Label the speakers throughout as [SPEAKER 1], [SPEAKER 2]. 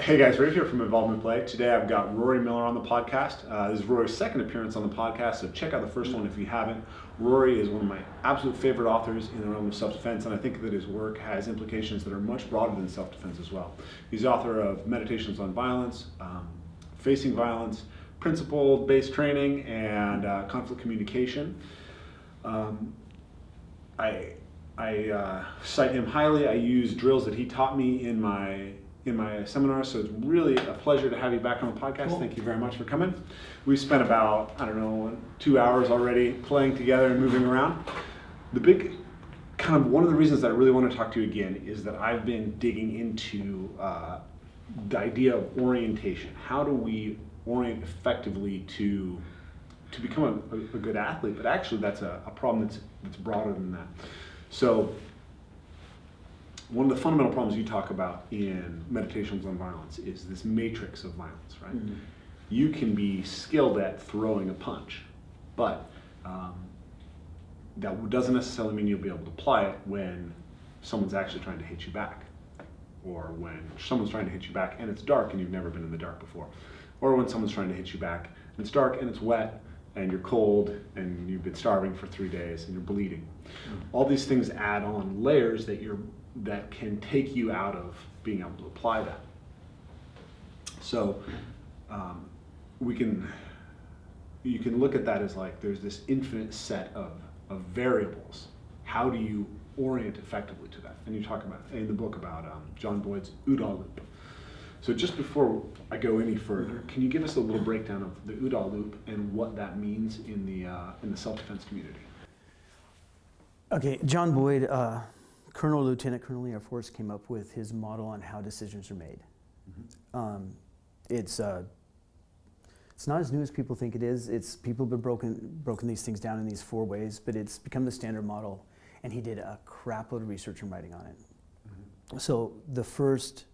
[SPEAKER 1] Hey guys, Rafe here from Involvement Play. Today I've got Rory Miller on the podcast. This is Rory's second appearance on the podcast, so check out the first one if you haven't. Rory is one of my absolute favorite authors in the realm of self-defense, and I think that his work has implications that are much broader than self-defense as well. He's the author of Meditations on Violence, Facing Violence, Principle-Based Training, and Conflict Communication. I cite him highly. I use drills that he taught me in my seminar, so it's really a pleasure to have you back on the podcast. Cool. Thank you very much for coming. We've spent about, 2 hours already playing together and moving around. The big, one of the reasons that I really want to talk to you again is that I've been digging into the idea of orientation. How do we orient effectively to become a good athlete? But actually that's a problem that's broader than that. So one of the fundamental problems you talk about in Meditations on Violence is this matrix of violence, right? Mm-hmm. You can be skilled at throwing a punch, but that doesn't necessarily mean you'll be able to apply it when someone's actually trying to hit you back, or when someone's trying to hit you back and it's dark and you've never been in the dark before, or when someone's trying to hit you back and it's dark and it's wet and you're cold and you've been starving for 3 days and you're bleeding. Mm-hmm. All these things add on layers that can take you out of being able to apply that. So you can look at that as like there's this infinite set of variables. How do you orient effectively to that? And you talk about in the book about John Boyd's OODA loop. So just before I go any further, can you give us a little breakdown of the OODA loop and what that means in the self-defense community?
[SPEAKER 2] Okay, John Boyd, Colonel, Lieutenant Colonel in the Air Force, came up with his model on how decisions are made. Mm-hmm. It's not as new as people think it is. People have been broken these things down in these 4 ways, but it's become the standard model, and he did a crap load of research and writing on it. Mm-hmm. So the first,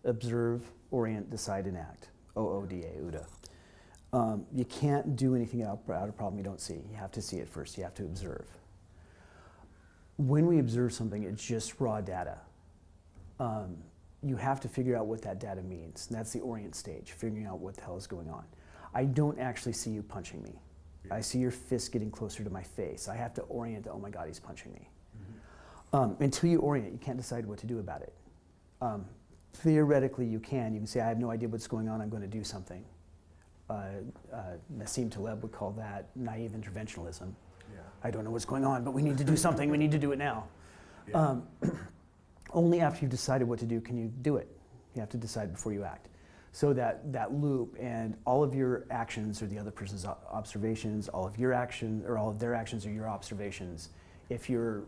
[SPEAKER 2] observe, orient, decide, and act, OODA, OODA. You can't do anything out a problem you don't see. You have to see it first. You have to observe. When we observe something, it's just raw data. You have to figure out what that data means. And that's the orient stage, figuring out what the hell is going on. I don't actually see you punching me. Yeah. I see your fist getting closer to my face. I have to orient, oh my God, he's punching me. Mm-hmm. Until you orient, you can't decide what to do about it. Theoretically, you can say, I have no idea what's going on, I'm going to do something. Nassim Taleb would call that naive interventionalism. Yeah. I don't know what's going on, but we need to do something. We need to do it now. Yeah. Only after you've decided what to do can you do it. You have to decide before you act. So that loop and all of your actions are the other person's observations, all of your actions or all of their actions are your observations. If you're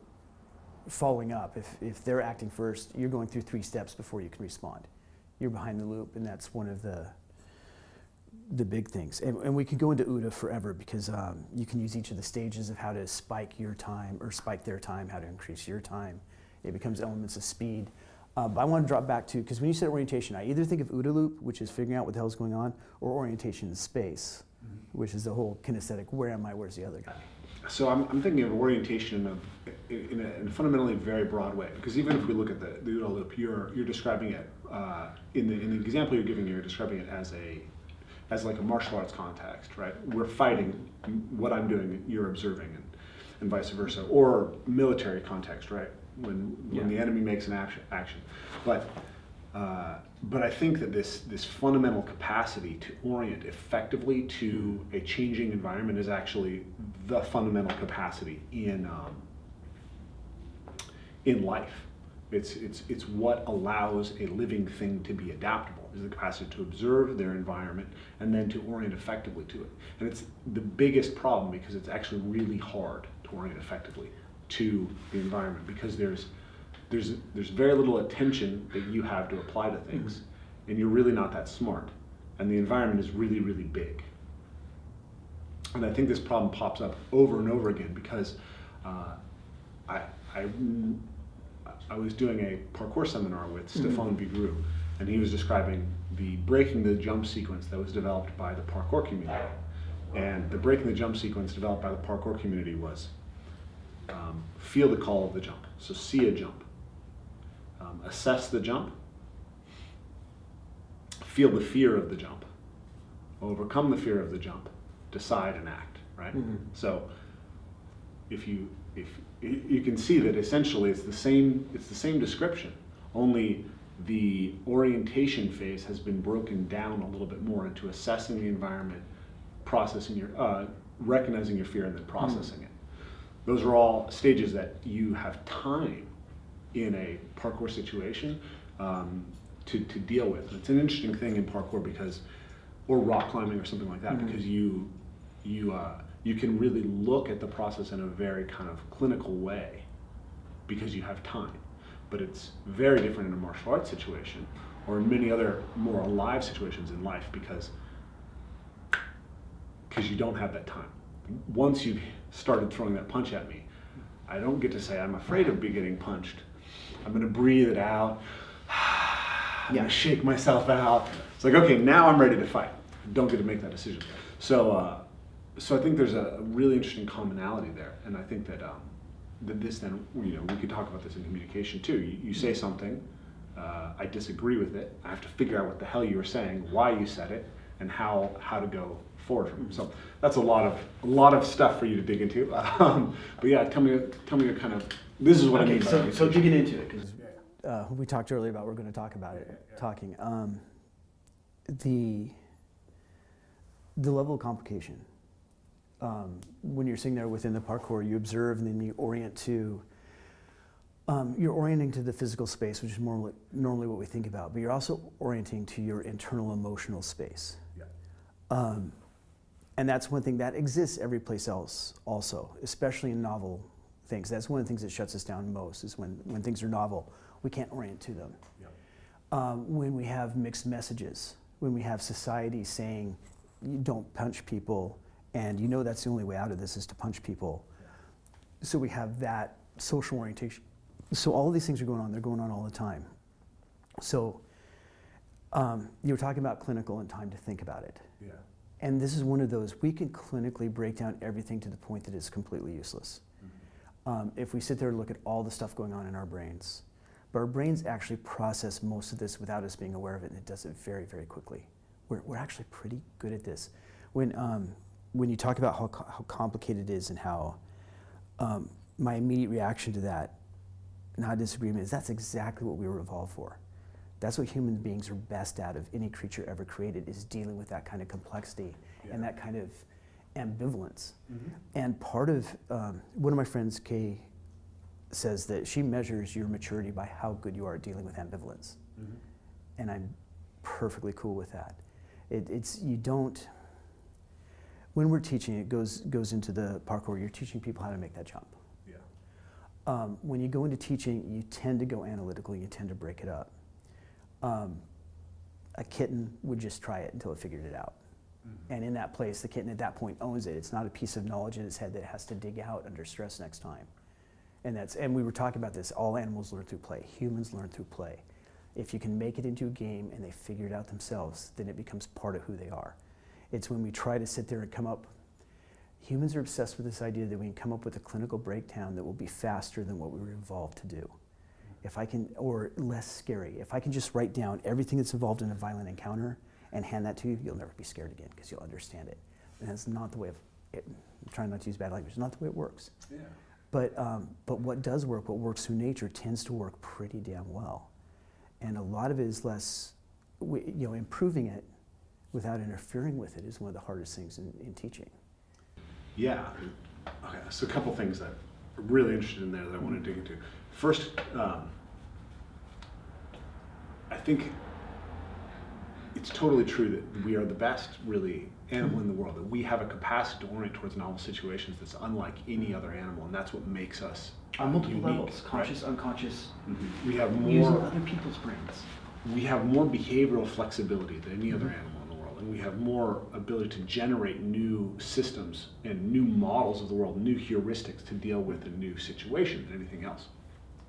[SPEAKER 2] following up, if they're acting first, you're going through 3 steps before you can respond. You're behind the loop, and that's one of the big things. And we could go into OODA forever because you can use each of the stages of how to spike your time or spike their time, how to increase your time. It becomes elements of speed. But I want to drop back to, because when you said orientation, I either think of OODA loop, which is figuring out what the hell is going on, or orientation in space, mm-hmm. which is the whole kinesthetic, where am I, where's the other guy?
[SPEAKER 1] So I'm thinking of orientation in a fundamentally very broad way, because even if we look at the OODA loop, you're describing it, in the example you're giving, you're describing it as like a martial arts context, right? We're fighting, what I'm doing, you're observing, and vice versa. Or military context, right? When the enemy makes an action. But I think that this fundamental capacity to orient effectively to a changing environment is actually the fundamental capacity in life. It's what allows a living thing to be adaptable, is the capacity to observe their environment and then to orient effectively to it. And it's the biggest problem because it's actually really hard to orient effectively to the environment because there's very little attention that you have to apply to things, mm-hmm. and you're really not that smart, and the environment is really, really big. And I think this problem pops up over and over again because I was doing a parkour seminar with mm-hmm. Stefan Vigru, and he was describing the breaking the jump sequence that was developed by the parkour community. And the breaking the jump sequence developed by the parkour community was feel the call of the jump. So see a jump, assess the jump, feel the fear of the jump, overcome the fear of the jump, decide and act, right? So if you can see that essentially it's the same description, only the orientation phase has been broken down a little bit more into assessing the environment, recognizing your fear, and then processing it. Those are all stages that you have time in a parkour situation to deal with. And it's an interesting thing in parkour or rock climbing or something like that, because you can really look at the process in a very kind of clinical way because you have time. But it's very different in a martial arts situation or in many other more alive situations in life because you don't have that time. Once you've started throwing that punch at me, I don't get to say, I'm afraid of getting punched. I'm gonna breathe it out. I'm gonna shake myself out. It's like, okay, now I'm ready to fight. Don't get to make that decision. So I think there's a really interesting commonality there. And I think that this then, we could talk about this in communication too. You say something, I disagree with it. I have to figure out what the hell you were saying, why you said it, and how to go forward from it. So that's a lot of stuff for you to dig into. But yeah, tell me kind of, this is what I mean by
[SPEAKER 2] so digging into it, because we talked earlier about we're going to talk about it. Talking the level of complication. When you're sitting there within the parkour, you observe and then you orient to. You're orienting to the physical space, which is more normally what we think about, but you're also orienting to your internal emotional space. Yeah. And that's one thing that exists every place else also, especially in novel things. That's one of the things that shuts us down most is when things are novel, we can't orient to them. Yeah. When we have mixed messages, when we have society saying, you don't punch people, and that's the only way out of this is to punch people. Yeah. So we have that social orientation. So all of these things are going on, they're going on all the time. So you were talking about clinical and time to think about it. Yeah. And this is one of those, we can clinically break down everything to the point that it's completely useless. If we sit there and look at all the stuff going on in our brains, but our brains actually process most of this without us being aware of it, and it does it very, very quickly. We're actually pretty good at this. When you talk about how complicated it is and how my immediate reaction to that, not disagreement, is that's exactly what we were evolved for. That's what human beings are best at of any creature ever created, is dealing with that kind of complexity and that kind of ambivalence. And part of, one of my friends, Kay, says that she measures your maturity by how good you are at dealing with ambivalence. And I'm perfectly cool with that. When we're teaching, it goes into the parkour, you're teaching people how to make that jump. Yeah. When you go into teaching, you tend to go analytical, you tend to break it up. A kitten would just try it until it figured it out. And in that place, the kitten at that point owns it. It's not a piece of knowledge in its head that it has to dig out under stress next time. And we were talking about this, all animals learn through play. Humans learn through play. If you can make it into a game and they figure it out themselves, then it becomes part of who they are. It's when we try to sit there and come up, humans are obsessed with this idea that we can come up with a clinical breakdown that will be faster than what we were evolved to do. If I can, or less scary, if I can just write down everything that's involved in a violent encounter and hand that to you, you'll never be scared again because you'll understand it. And that's not the way I'm trying not to use bad language, it's not the way it works. Yeah. But what does work, what works through nature, tends to work pretty damn well. And a lot of it is less, improving it without interfering with it is one of the hardest things in teaching.
[SPEAKER 1] Yeah. Okay, so a couple things that I'm really interested in there that I want to dig into. First, I think it's totally true that we are the best, really, animal in the world, that we have a capacity to orient towards novel situations that's unlike any other animal, and that's what makes us
[SPEAKER 2] on multiple
[SPEAKER 1] unique,
[SPEAKER 2] levels, conscious, right? Unconscious.
[SPEAKER 1] We have more
[SPEAKER 2] using other people's brains.
[SPEAKER 1] We have more behavioral flexibility than any other animal in the world, and we have more ability to generate new systems and new models of the world, new heuristics to deal with a new situation than anything else.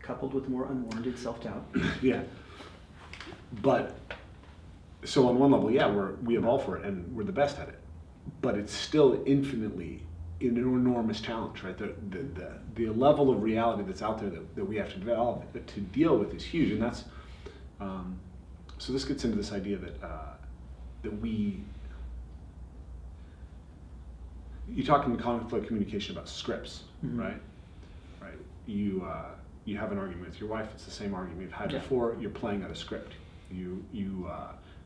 [SPEAKER 2] Coupled with more unwarranted self-doubt.
[SPEAKER 1] Yeah. But, so on one level, yeah, we evolved for it and we're the best at it. But it's still infinitely an enormous challenge, right? The level of reality that's out there that we have to develop to deal with is huge. And that's, so this gets into this idea that you talk in conflict communication about scripts,
[SPEAKER 2] Mm-hmm.
[SPEAKER 1] right? Right. You have an argument with your wife. It's the same argument you've had
[SPEAKER 2] Yeah.
[SPEAKER 1] before. You're playing out a script. You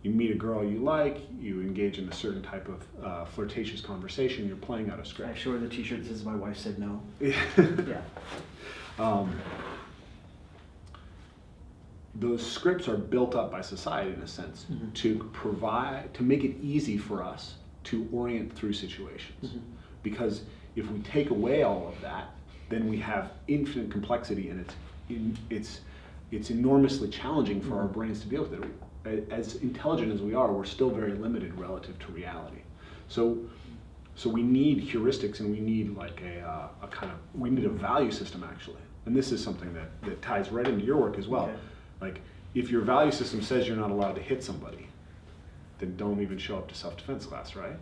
[SPEAKER 1] meet a girl you like. You engage in a certain type of flirtatious conversation. You're playing out a
[SPEAKER 2] I
[SPEAKER 1] script.
[SPEAKER 2] show her the T-shirt that says "My wife said no."
[SPEAKER 1] Yeah.
[SPEAKER 2] Yeah.
[SPEAKER 1] Those scripts are built up by society in a sense
[SPEAKER 2] Mm-hmm.
[SPEAKER 1] to make it easy for us to orient through situations.
[SPEAKER 2] Mm-hmm.
[SPEAKER 1] Because if we take away all of that, then we have infinite complexity, and it's enormously challenging for our brains to deal with it. As intelligent as we are, we're still very limited relative to reality. So we need heuristics, and we need like we need a value system actually. And this is something that ties right into your work as well.
[SPEAKER 2] Okay.
[SPEAKER 1] Like, if your value system says you're not allowed to hit somebody, then don't even show up to self-defense class, right?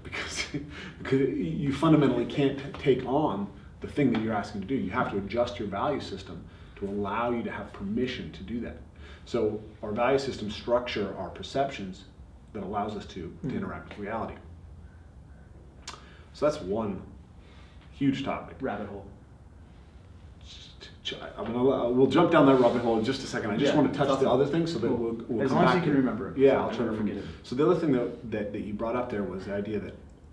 [SPEAKER 1] Because you fundamentally can't take on the thing that you're asking to do. You have to adjust your value system to allow you to have permission to do that. So our value system structure our perceptions that allows us to interact with reality. So that's one huge topic.
[SPEAKER 2] Rabbit hole.
[SPEAKER 1] We'll jump down that rabbit hole in just a second. I just want to touch the other thing so that
[SPEAKER 2] Cool.
[SPEAKER 1] we'll
[SPEAKER 2] as
[SPEAKER 1] come
[SPEAKER 2] long as
[SPEAKER 1] back
[SPEAKER 2] you can
[SPEAKER 1] to it.
[SPEAKER 2] remember it.
[SPEAKER 1] Yeah,
[SPEAKER 2] So
[SPEAKER 1] I'll
[SPEAKER 2] I
[SPEAKER 1] try to
[SPEAKER 2] never forget
[SPEAKER 1] remember.
[SPEAKER 2] it.
[SPEAKER 1] So the other thing that you brought up there was the idea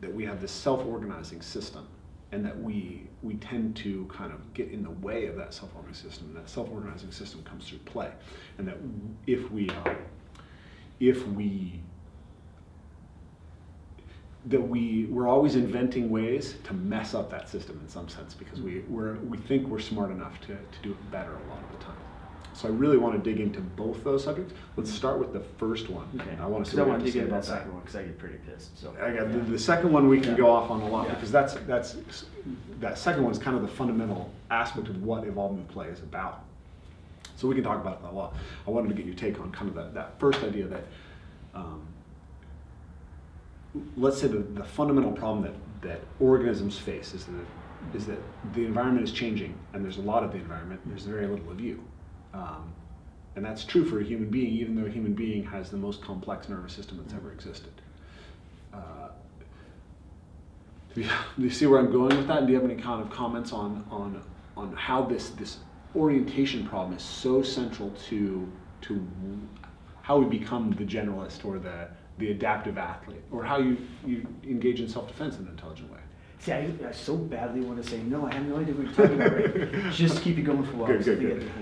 [SPEAKER 1] that we have this self-organizing system, and that we tend to kind of get in the way of that self-organizing system. And that self-organizing system comes through play, and that we're always inventing ways to mess up that system in some sense, because we think we're smart enough to do it better a lot of the time. So I really want to dig into both those subjects. Let's start with the first one.
[SPEAKER 2] Okay.
[SPEAKER 1] I want to see
[SPEAKER 2] I
[SPEAKER 1] what you
[SPEAKER 2] want
[SPEAKER 1] have
[SPEAKER 2] to
[SPEAKER 1] to say
[SPEAKER 2] dig into
[SPEAKER 1] about
[SPEAKER 2] that
[SPEAKER 1] that.
[SPEAKER 2] second one because I get pretty pissed. So
[SPEAKER 1] I got the second one we can go off on a lot,
[SPEAKER 2] Yeah.
[SPEAKER 1] because that second one is kind of the fundamental aspect of what evolvement play is about. So we can talk about that a lot. I wanted to get your take on kind of that first idea that, let's say the fundamental problem that organisms face is that the environment is changing, and there's a lot of the environment, there's very little of you. And that's true for a human being, even though a human being has the most complex nervous system that's ever existed. Do you see where I'm going with that? And do you have any kind of comments on how this orientation problem is so central to how we become the generalist or the adaptive athlete, or how you engage in self-defense in an intelligent way?
[SPEAKER 2] see, I so badly want to say no. I have no idea what you're talking about. Right? Just keep it going for a while.
[SPEAKER 1] Good,
[SPEAKER 2] because I
[SPEAKER 1] good,
[SPEAKER 2] think
[SPEAKER 1] good.
[SPEAKER 2] it's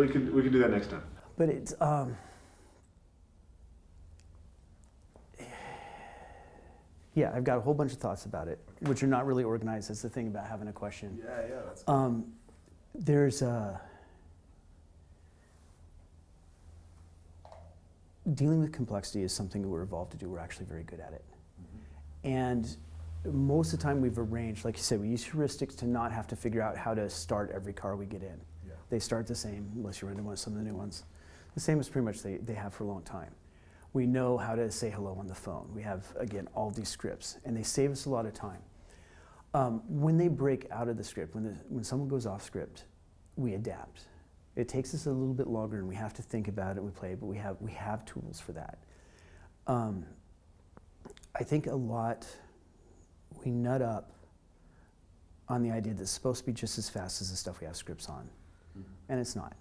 [SPEAKER 2] hilarious.
[SPEAKER 1] We can do that next time.
[SPEAKER 2] But it's yeah, I've got a whole bunch of thoughts about it, which are not really organized. That's the thing about having a question.
[SPEAKER 1] Yeah, that's
[SPEAKER 2] There's dealing with complexity is something that we're evolved to do. We're actually very good at it. And most of the time we've arranged, like you said, we use heuristics to not have to figure out how to start every car we get in.
[SPEAKER 1] Yeah.
[SPEAKER 2] They start the same, unless you're into some of the new ones. The same as pretty much they have for a long time. We know how to say hello on the phone. We have, again, all these scripts, and they save us a lot of time. When they break out of the script, when someone goes off script, we adapt. It takes us a little bit longer, and we have to think about it. We play, but we have tools for that. I think a lot we nut up on the idea that it's supposed to be just as fast as the stuff we have scripts on, and it's not.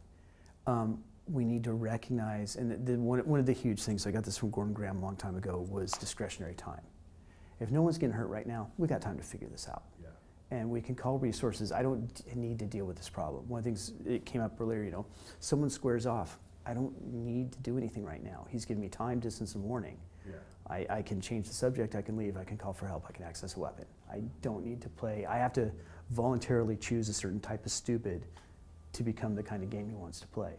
[SPEAKER 2] We need to recognize, and one of the huge things, I got this from Gordon Graham a long time ago, was discretionary time. If no one's getting hurt right now, we got time to figure this out. Yeah. And we can call resources. I don't need to deal with this problem. One of the things, it came up earlier, someone squares off. I don't need to do anything right now. He's giving me time, distance, and warning. Yeah. I can change the subject, I can leave, I can call for help, I can access a weapon. I don't need to play. I have to voluntarily choose a certain type of stupid to become the kind of game he wants to play.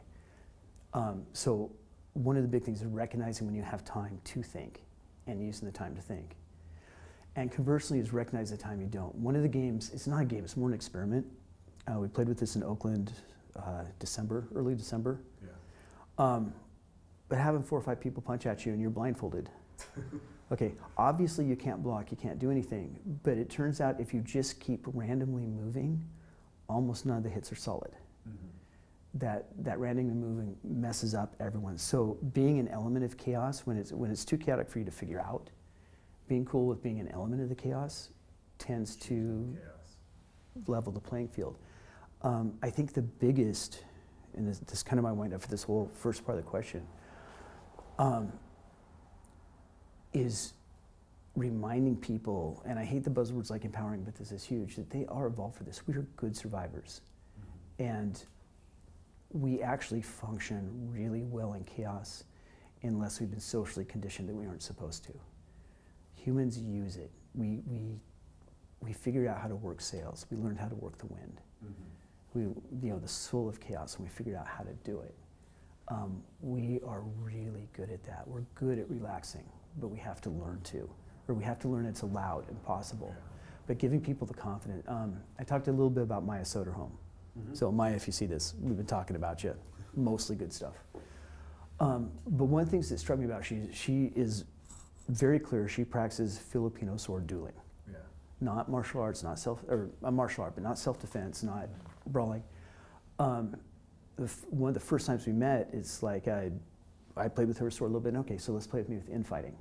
[SPEAKER 2] So one of the big things is recognizing when you have time to think and using the time to think. And conversely is recognize the time you don't. One of the games, it's not a game, it's more an experiment. We played with this in Oakland early December. Yeah. But having 4 or 5 people punch at you and you're blindfolded. Okay, obviously you can't block, you can't do anything, but it turns out if you just keep randomly moving, almost none of the hits are solid. that randomly moving messes up everyone. So being an element of chaos, when it's too chaotic for you to figure out, being cool with being an element of the chaos tends to level the playing field. I think the biggest, and this is kind of my wind up for this whole first part of the question, is reminding people, and I hate the buzzwords like empowering, but this is huge, that they are evolved for this. We are good survivors. And we actually function really well in chaos unless we've been socially conditioned that we aren't supposed to. Humans use it. We figured out how to work sails. We learned how to work the wind. The soul of chaos, and we figured out how to do it. We are really good at that. We're good at relaxing, but we have to learn to, or we have to learn it's allowed and possible. But giving people the confidence. I talked a little bit about Maya Soderholm. So Maya, if you see this, we've been talking about you. Mostly good stuff. But one of the things that struck me about she is very clear. She practices Filipino sword dueling. Not martial arts, not martial art, but not self-defense, not brawling. One of the first times we met, it's like I played with her sword a little bit. Okay, so let's play with me with infighting.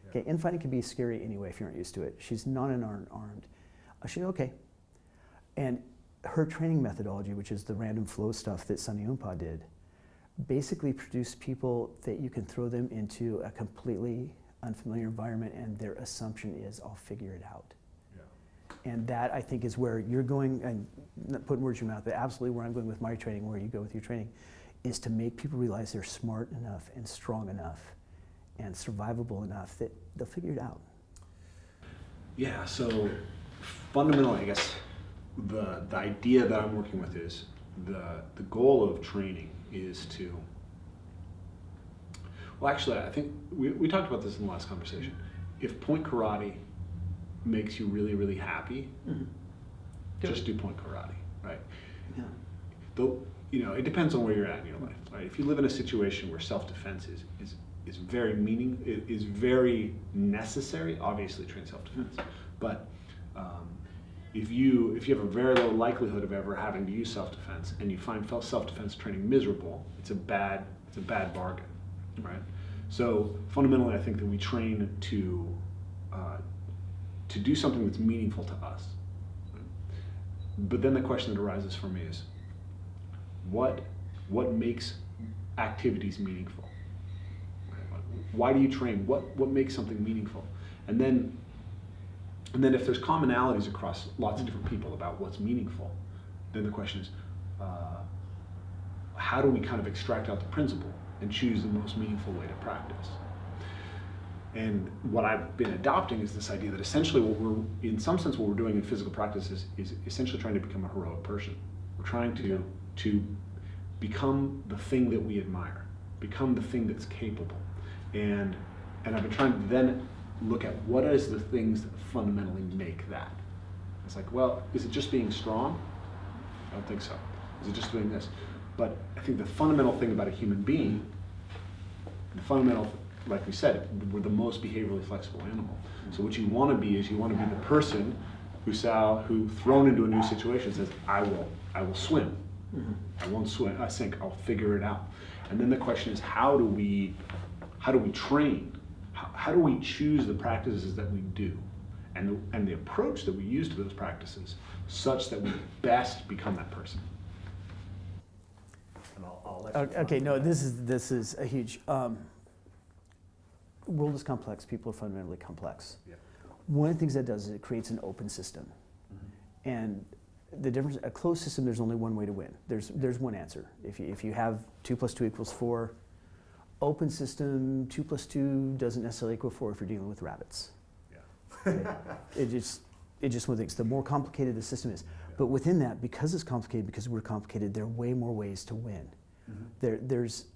[SPEAKER 2] Okay, infighting can be scary anyway if you aren't used to it. She's not unarmed. She said, okay. And her training methodology, which is the random flow stuff that Sunny Umpa did, basically produced people that you can throw them into a completely unfamiliar environment and their assumption is, I'll figure it out. And that, I think, is where you're going, and not putting words in your mouth, but absolutely where I'm going with my training, where you go with your training, is to make people realize they're smart enough and strong enough and survivable enough that they'll figure it out.
[SPEAKER 1] Yeah, so fundamentally, I guess, the idea that I'm working with is the goal of training is to, well, actually, I think we talked about this in the last conversation. If point karate makes you really, really happy, just do point karate, right?
[SPEAKER 2] Yeah.
[SPEAKER 1] Though, it depends on where you're at in your life, right? If you live in a situation where self-defense is very necessary, obviously train self-defense. But if you have a very low likelihood of ever having to use self-defense and you find self-defense training miserable, it's a bad bargain, right? So fundamentally, I think that we train to do something that's meaningful to us. Right? But then the question that arises for me is, what makes activities meaningful? Right? Why do you train? What makes something meaningful? And then if there's commonalities across lots of different people about what's meaningful, then the question is, how do we kind of extract out the principle and choose the most meaningful way to practice? And what I've been adopting is this idea that essentially what we're doing in physical practice is essentially trying to become a heroic person. We're trying to become the thing that we admire, become the thing that's capable. And I've been trying to then look at what is the things that fundamentally make that. It's like, well, is it just being strong? I don't think so. Is it just doing this? But I think the fundamental thing about a human being, like we said, we're the most behaviorally flexible animal. So what you want to be is the person who thrown into a new situation says, I will swim. I won't swim. I sink. I'll figure it out. And then the question is, how do we train? How do we choose the practices that we do, and the approach that we use to those practices, such that we best become that person?
[SPEAKER 3] And I'll let you
[SPEAKER 2] Okay, no, this is a huge. World is complex. People are fundamentally complex.
[SPEAKER 1] Yeah.
[SPEAKER 2] One of the things that does is it creates an open system, and the difference. A closed system, there's only one way to win. There's one answer. If you have 2 + 2 = 4. Open system, 2 + 2 doesn't necessarily equal 4 if you're dealing with rabbits.
[SPEAKER 1] Yeah.
[SPEAKER 2] Okay? It just one of the things. The more complicated the system is, but within that, because it's complicated, because we're complicated, there are way more ways to win. There's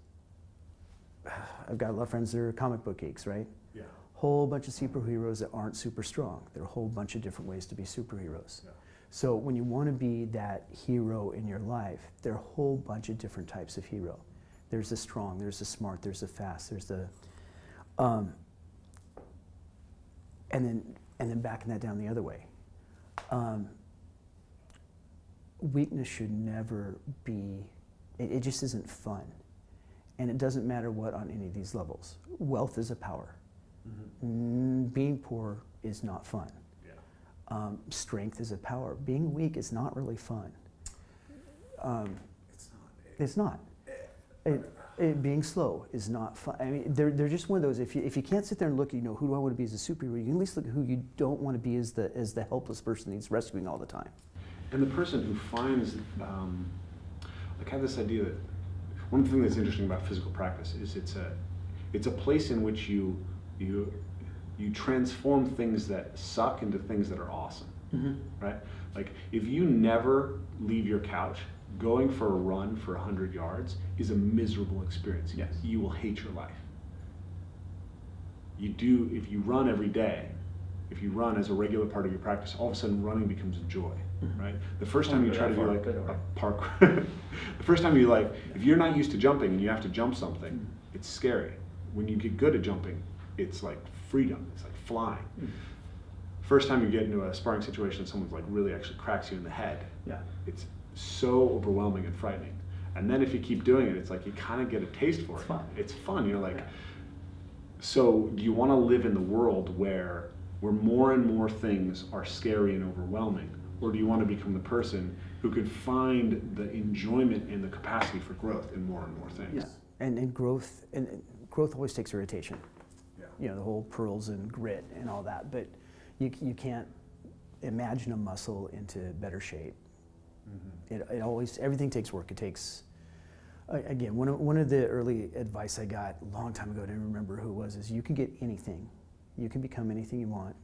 [SPEAKER 2] I've got a lot of friends that are comic book geeks, right?
[SPEAKER 1] Yeah.
[SPEAKER 2] Whole bunch of superheroes that aren't super strong. There are a whole bunch of different ways to be superheroes.
[SPEAKER 1] Yeah.
[SPEAKER 2] So when you want to be that hero in your life, there are a whole bunch of different types of hero. There's the strong, there's the smart, there's the fast, there's the, and then backing that down the other way. Weakness should never be It just isn't fun. And it doesn't matter what on any of these levels. Wealth is a power. Being poor is not fun.
[SPEAKER 1] Yeah.
[SPEAKER 2] Strength is a power. Being weak is not really fun. It's not. Being slow is not fun. I mean, they're just one of those. If you can't sit there and look, who do I want to be as a superhero? You can at least look at who you don't want to be as the helpless person he's rescuing all the time.
[SPEAKER 1] And the person who finds, I have this idea that one thing that's interesting about physical practice is it's a place in which you transform things that suck into things that are awesome, right? Like if you never leave your couch, going for a run for 100 yards is a miserable experience.
[SPEAKER 2] Yes.
[SPEAKER 1] You will hate your life. If you run every day, if you run as a regular part of your practice, all of a sudden running becomes a joy, right? The first time you try to do like a park, the first time if you're not used to jumping and you have to jump something, it's scary. When you get good at jumping, it's like freedom, it's like flying. First time you get into a sparring situation, someone's like really actually cracks you in the head.
[SPEAKER 2] Yeah.
[SPEAKER 1] It's so overwhelming and frightening. And then if you keep doing it, it's like you kind of get a taste for it. It's fun. You're like, so do you want to live in the world where more and more things are scary and overwhelming? Or do you want to become the person who could find the enjoyment and the capacity for growth in more and more things?
[SPEAKER 2] Yeah, and growth always takes irritation. Yeah. The whole pearls and grit and all that, but you can't imagine a muscle into better shape. It always, everything takes work. It takes, again, one of the early advice I got a long time ago, I don't remember who it was, is you can get anything. You can become anything you want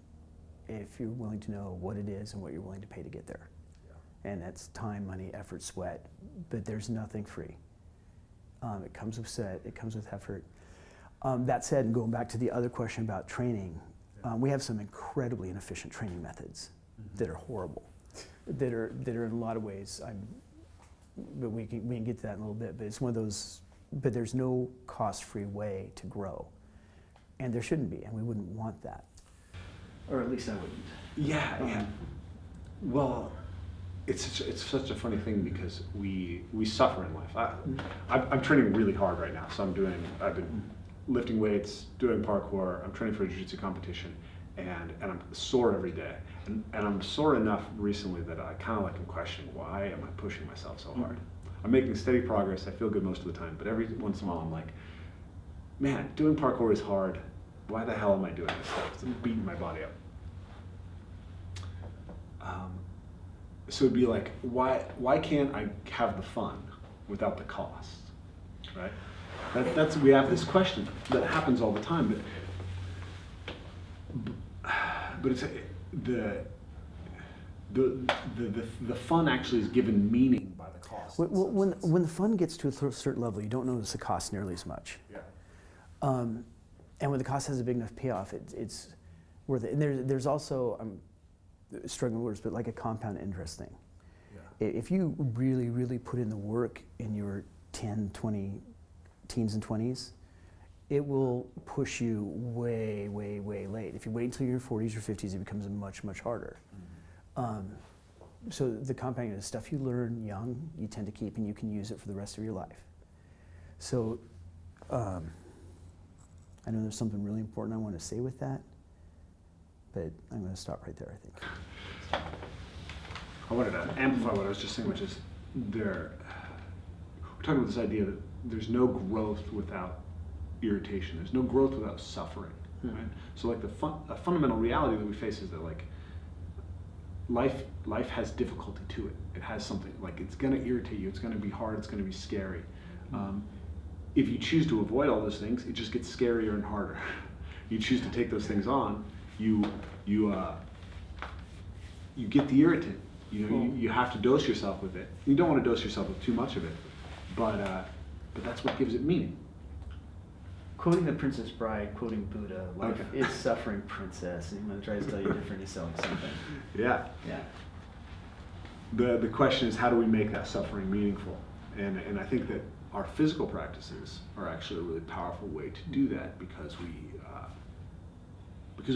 [SPEAKER 2] if you're willing to know what it is and what you're willing to pay to get there. Yeah. And that's time, money, effort, sweat, but there's nothing free. It comes with sweat, it comes with effort. That said, and going back to the other question about training, we have some incredibly inefficient training methods that are horrible. That are in a lot of ways, but we can get to that in a little bit, but it's one of those, but there's no cost-free way to grow. And there shouldn't be, and we wouldn't want that. Or at least I wouldn't.
[SPEAKER 1] Yeah. Well, it's such a funny thing because we suffer in life. I'm training really hard right now, so I've been lifting weights, doing parkour, I'm training for a jiu-jitsu competition, and I'm sore every day. And I'm sore enough recently that I kind of am questioning, why am I pushing myself so hard? I'm making steady progress, I feel good most of the time, but every once in a while I'm like, man, doing parkour is hard. Why the hell am I doing this stuff? It's beating my body up. So it'd be like, why can't I have the fun without the cost, right? We have this question that happens all the time, but it's the fun actually is given meaning by the cost.
[SPEAKER 2] When the fun gets to a certain level, you don't notice the cost nearly as much.
[SPEAKER 1] Yeah.
[SPEAKER 2] And when the cost has a big enough payoff, it's worth it. And there's also, I'm struggling with words, but like a compound interest thing. Yeah. If you really, really put in the work in your 10, 20, teens and 20s, it will push you way, way, way late. If you wait until your 40s or 50s, it becomes much, much harder. So the compounding is stuff you learn young, you tend to keep, and you can use it for the rest of your life. So I know there's something really important I want to say with that, but I'm going to stop right there, I think.
[SPEAKER 1] I wanted to amplify what I was just saying, which is we're talking about this idea that there's no growth without irritation. There's no growth without suffering, right? So like a fundamental reality that we face is that like life has difficulty to it. It has something, like it's going to irritate you, it's going to be hard, it's going to be scary. If you choose to avoid all those things, it just gets scarier and harder. You choose to take those things on, you get the irritant. You have to dose yourself with it. You don't want to dose yourself with too much of it, but that's what gives it meaning.
[SPEAKER 2] Quoting the Princess Bride, quoting Buddha, life is suffering, princess, and when it tries to tell you different, he's selling something.
[SPEAKER 1] Yeah.
[SPEAKER 2] Yeah.
[SPEAKER 1] The question is, how do we make that suffering meaningful? And I think that our physical practices are actually a really powerful way to do that because we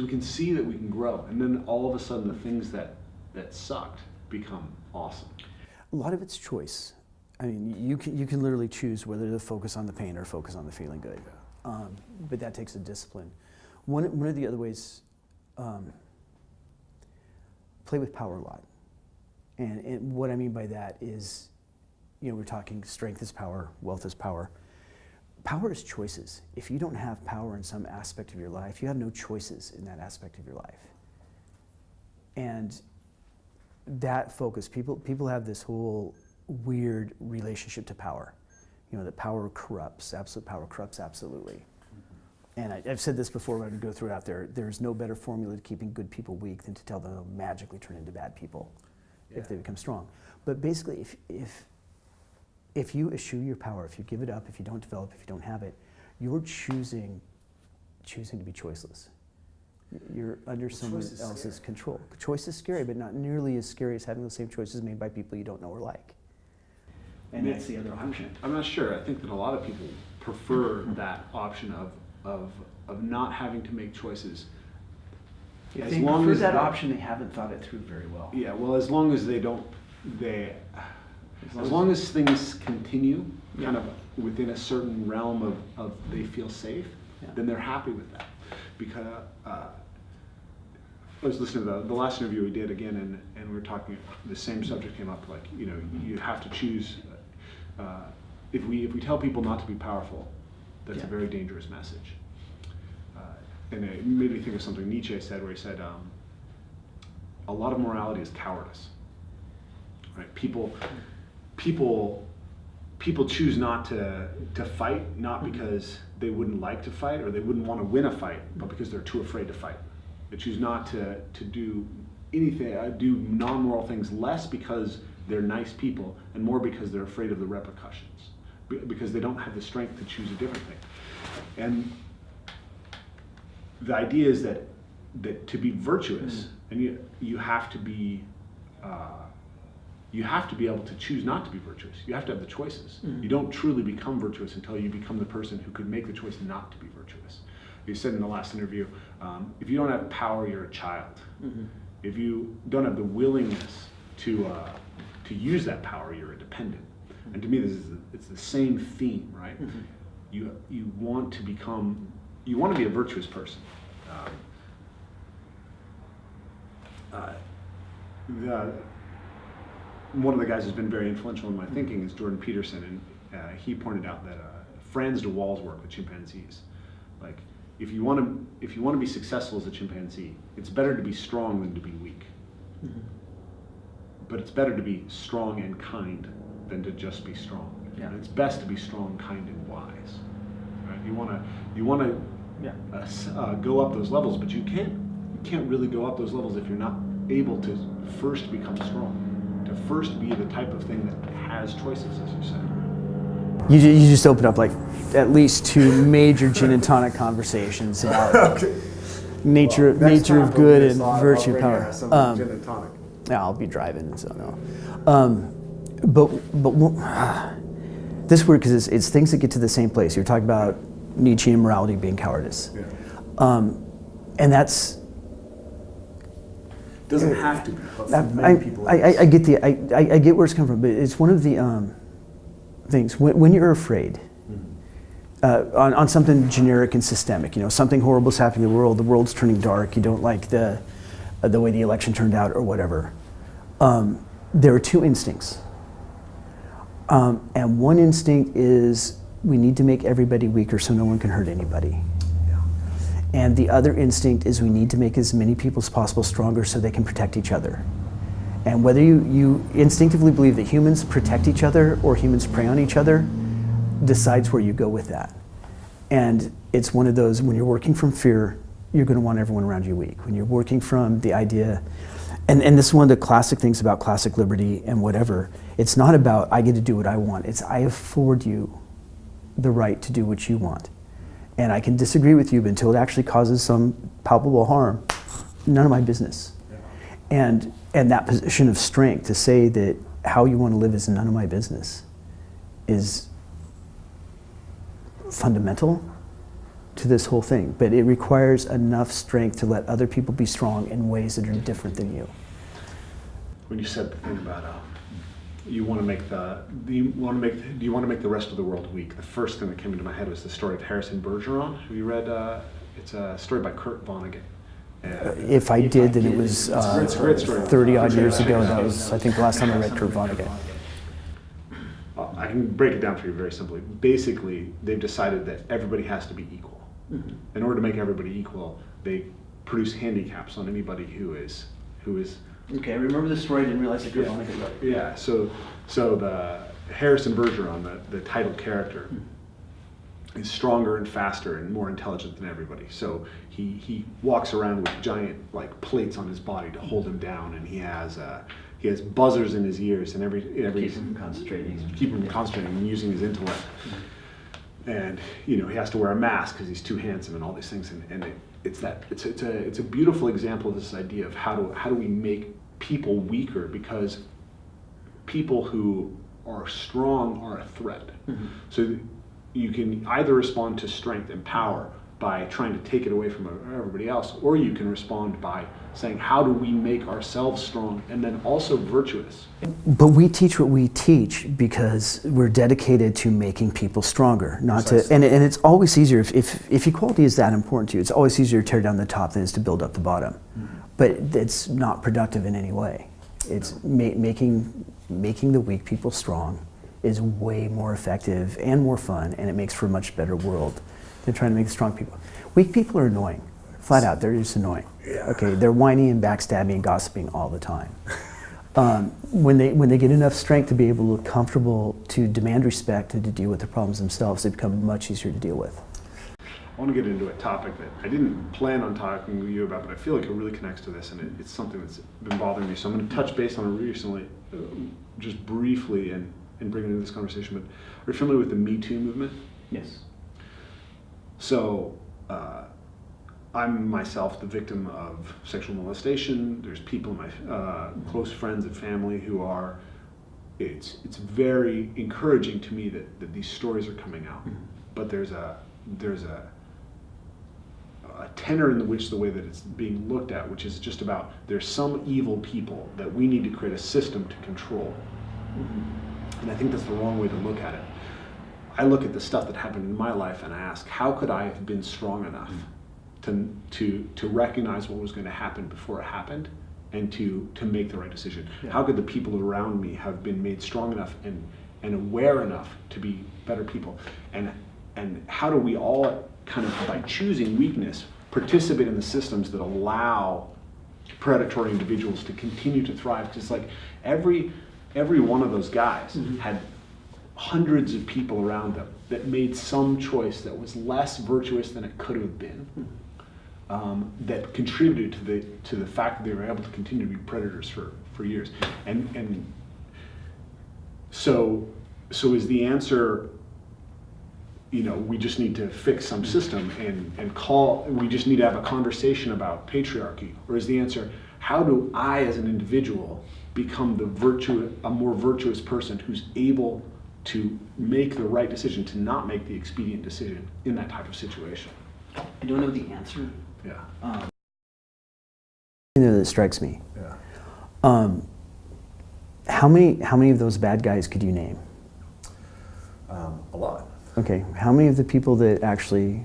[SPEAKER 1] can see that we can grow, and then all of a sudden the things that sucked become awesome.
[SPEAKER 2] A lot of it's choice. I mean, you can literally choose whether to focus on the pain or focus on the feeling good. But that takes a discipline. One of the other ways, play with power a lot. And what I mean by that is, we're talking strength is power, wealth is power. Power is choices. If you don't have power in some aspect of your life, you have no choices in that aspect of your life. And that focus, people have this whole weird relationship to power. That power corrupts, absolute power corrupts absolutely. And I've said this before, but I would go through it out there. There's no better formula to keeping good people weak than to tell them they'll magically turn into bad people if they become strong. But basically, if you eschew your power, if you give it up, if you don't develop, if you don't have it, you're choosing to be choiceless. You're under someone else's control. Choice is scary, but not nearly as scary as having the same choices made by people you don't know or like. And that's the other option.
[SPEAKER 1] I'm not sure. I think that a lot of people prefer that option of not having to make choices.
[SPEAKER 2] If they prefer that option, they haven't thought it through very well.
[SPEAKER 1] Yeah, well, as long as as long as things continue kind of within a certain realm of they feel safe, then they're happy with that. Because I was listening to the last interview we did again, and we were talking, the same subject came up, like, you have to choose. If we tell people not to be powerful, that's a very dangerous message. And it made me think of something Nietzsche said, where he said, a lot of morality is cowardice. Right? People choose not to fight, not because they wouldn't like to fight or they wouldn't want to win a fight, but because they're too afraid to fight. They choose not to do anything, do non-moral things, less because they're nice people and more because they're afraid of the repercussions, because they don't have the strength to choose a different thing. And the idea is that to be virtuous, and you have to be able to choose not to be virtuous. You have to have the choices. You don't truly become virtuous until you become the person who could make the choice not to be virtuous. You said in the last interview, if you don't have power, you're a child. If you don't have the willingness to use that power, you're a dependent. And to me, it's the same theme, right? You want to be a virtuous person. One of the guys who's been very influential in my thinking is Jordan Peterson, and he pointed out that Franz de Waal's work with chimpanzees, like if you want to be successful as a chimpanzee, it's better to be strong than to be weak. But it's better to be strong and kind than to just be strong. And it's best to be strong, kind, and wise. Right? You want to go up those levels, but you can't really go up those levels if you're not able to first become strong, to first be the type of thing that has choices, as you said.
[SPEAKER 2] You just opened up like at least 2 major gin and tonic conversations about nature of good and virtue power.
[SPEAKER 1] Gin and tonic.
[SPEAKER 2] Yeah, I'll be driving, so no. But this word, because it's things that get to the same place. You're talking about Nietzschean morality being cowardice, and that's.
[SPEAKER 1] Doesn't have to be, but for many people.
[SPEAKER 2] I get where it's coming from, but it's one of the things when you're afraid on something generic and systemic. Something horrible is happening in the world. The world's turning dark. You don't like the way the election turned out or whatever. There are 2 instincts, and one instinct is we need to make everybody weaker so no one can hurt anybody. And the other instinct is we need to make as many people as possible stronger so they can protect each other. And whether you instinctively believe that humans protect each other or humans prey on each other decides where you go with that. And it's one of those, when you're working from fear, you're going to want everyone around you weak. When you're working from the idea, and this is one of the classic things about classic liberty and whatever, it's not about I get to do what I want, it's I afford you the right to do what you want. And I can disagree with you, but until it actually causes some palpable harm, none of my business. And that position of strength to say that how you want to live is none of my business is fundamental to this whole thing. But it requires enough strength to let other people be strong in ways that are different than you.
[SPEAKER 1] When you said the thing about you want to make the rest of the world weak. The first thing that came into my head was the story of Harrison Bergeron. Have you read? It's a story by Kurt Vonnegut.
[SPEAKER 2] If I did, then it was
[SPEAKER 1] it's a great story.
[SPEAKER 2] 30 odd years ago. That was, I think, the last time I read Kurt Vonnegut.
[SPEAKER 1] I can break it down for you very simply. Basically, they've decided that everybody has to be equal. Mm-hmm. In order to make everybody equal, they produce handicaps on anybody who is.
[SPEAKER 2] Okay, I remember the story. I didn't realize that Kurt Vonnegut wrote it.
[SPEAKER 1] Yeah. So the Harrison Bergeron, the title character, is stronger and faster and more intelligent than everybody. So he walks around with giant like plates on his body to hold him down, and he has buzzers in his ears, and every
[SPEAKER 2] keep him concentrating.
[SPEAKER 1] Keep him concentrating and using his intellect. And he has to wear a mask because he's too handsome and all these things. And it's a beautiful example of this idea of how do we make people weaker, because people who are strong are a threat. Mm-hmm. So you can either respond to strength and power by trying to take it away from everybody else, or you can respond by saying, how do we make ourselves strong and then also virtuous?
[SPEAKER 2] But we teach what we teach because we're dedicated to making people stronger, not Precisely. And it's always easier, if equality is that important to you, it's always easier to tear down the top than it is to build up the bottom. Mm-hmm. But it's not productive in any way. It's making the weak people strong is way more effective and more fun, and it makes for a much better world than trying to make the strong people. Weak people are annoying, flat out. They're just annoying. Yeah. Okay, they're whiny and backstabbing and gossiping all the time. When they get enough strength to be able to look comfortable to demand respect and to deal with the problems themselves, they become much easier to deal with.
[SPEAKER 1] I want to get into a topic that I didn't plan on talking to you about, but I feel like it really connects to this, and it's something that's been bothering me. So I'm going to touch base on it recently, just briefly, and bring it into this conversation. But are you familiar with the Me Too movement?
[SPEAKER 2] Yes.
[SPEAKER 1] So I'm myself the victim of sexual molestation. There's people in my close friends and family who are. It's very encouraging to me that these stories are coming out. Mm-hmm. But there's a tenor in which the way that it's being looked at, which is just about there's some evil people that we need to create a system to control. Mm-hmm. And I think that's the wrong way to look at it. I look at the stuff that happened in my life and I ask, how could I have been strong enough to recognize what was going to happen before it happened, and to make the right decision? Yeah. How could the people around me have been made strong enough and aware enough to be better people? And how do we all kind of, by choosing weakness, participate in the systems that allow predatory individuals to continue to thrive? Because like every one of those guys mm-hmm. had hundreds of people around them that made some choice that was less virtuous than it could have been, that contributed to the fact that they were able to continue to be predators for years. And so is the answer, we just need to fix some system we just need to have a conversation about patriarchy? Or is the answer, how do I as an individual become a more virtuous person who's able to make the right decision, to not make the expedient decision in that type of situation?
[SPEAKER 2] I don't know the answer.
[SPEAKER 1] Yeah.
[SPEAKER 2] That strikes me.
[SPEAKER 1] Yeah.
[SPEAKER 2] How many of those bad guys could you name?
[SPEAKER 1] A lot.
[SPEAKER 2] Okay. How many of the people that actually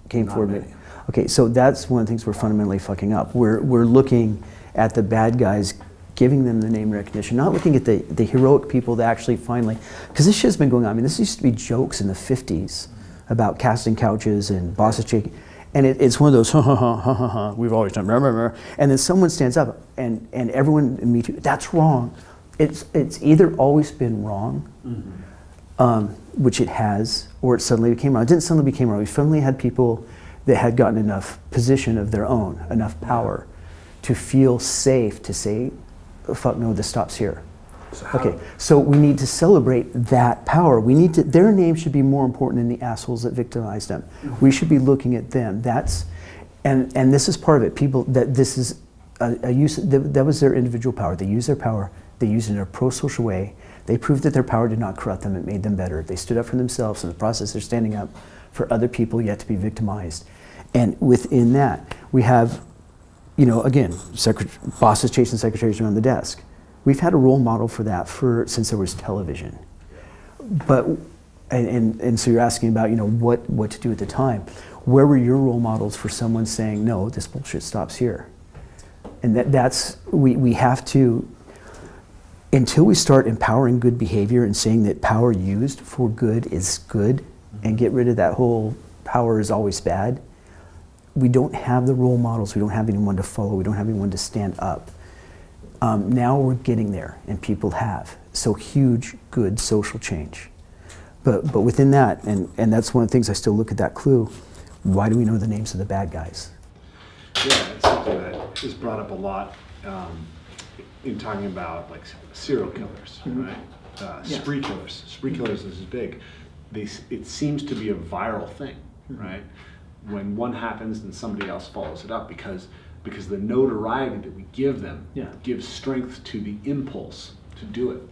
[SPEAKER 2] came
[SPEAKER 1] Not
[SPEAKER 2] forward?
[SPEAKER 1] Many.
[SPEAKER 2] Okay, so that's one of the things we're fundamentally fucking up. We're looking at the bad guys, giving them the name recognition, not looking at the heroic people that actually finally, because this shit's been going on. I mean, this used to be jokes in the 50s about casting couches and bosses shaking, and it's one of those, we've always done, and then someone stands up and everyone, me too, that's wrong. It's either always been wrong, mm-hmm. Which it has, or it suddenly became wrong. It didn't suddenly become wrong. We suddenly had people that had gotten enough position of their own, enough power to feel safe to say, oh, fuck no, this stops here. So we need to celebrate that power. Their name should be more important than the assholes that victimized them. Mm-hmm. We should be looking at them. And this is part of it. People, that this is a use, that was their individual power. They used their power, they used it in a pro-social way. They proved that their power did not corrupt them, it made them better. They stood up for themselves. In the process, they're standing up for other people yet to be victimized. And within that, we have, again, bosses chasing secretaries around the desk. We've had a role model for that since there was television. But, and so you're asking about, what to do at the time. Where were your role models for someone saying, no, this bullshit stops here? And we have to, until we start empowering good behavior and saying that power used for good is good, and get rid of that whole power is always bad, we don't have the role models, we don't have anyone to follow, we don't have anyone to stand up. Now we're getting there, and people have. So huge, good social change. But within that, and that's one of the things I still look at that clue, why do we know the names of the bad guys?
[SPEAKER 1] Yeah, it's something that is brought up a lot in talking about like serial killers, right? Spree killers. Spree killers is big. It seems to be a viral thing, right? When one happens, then somebody else follows it up because the notoriety that we give them gives strength to the impulse to do it.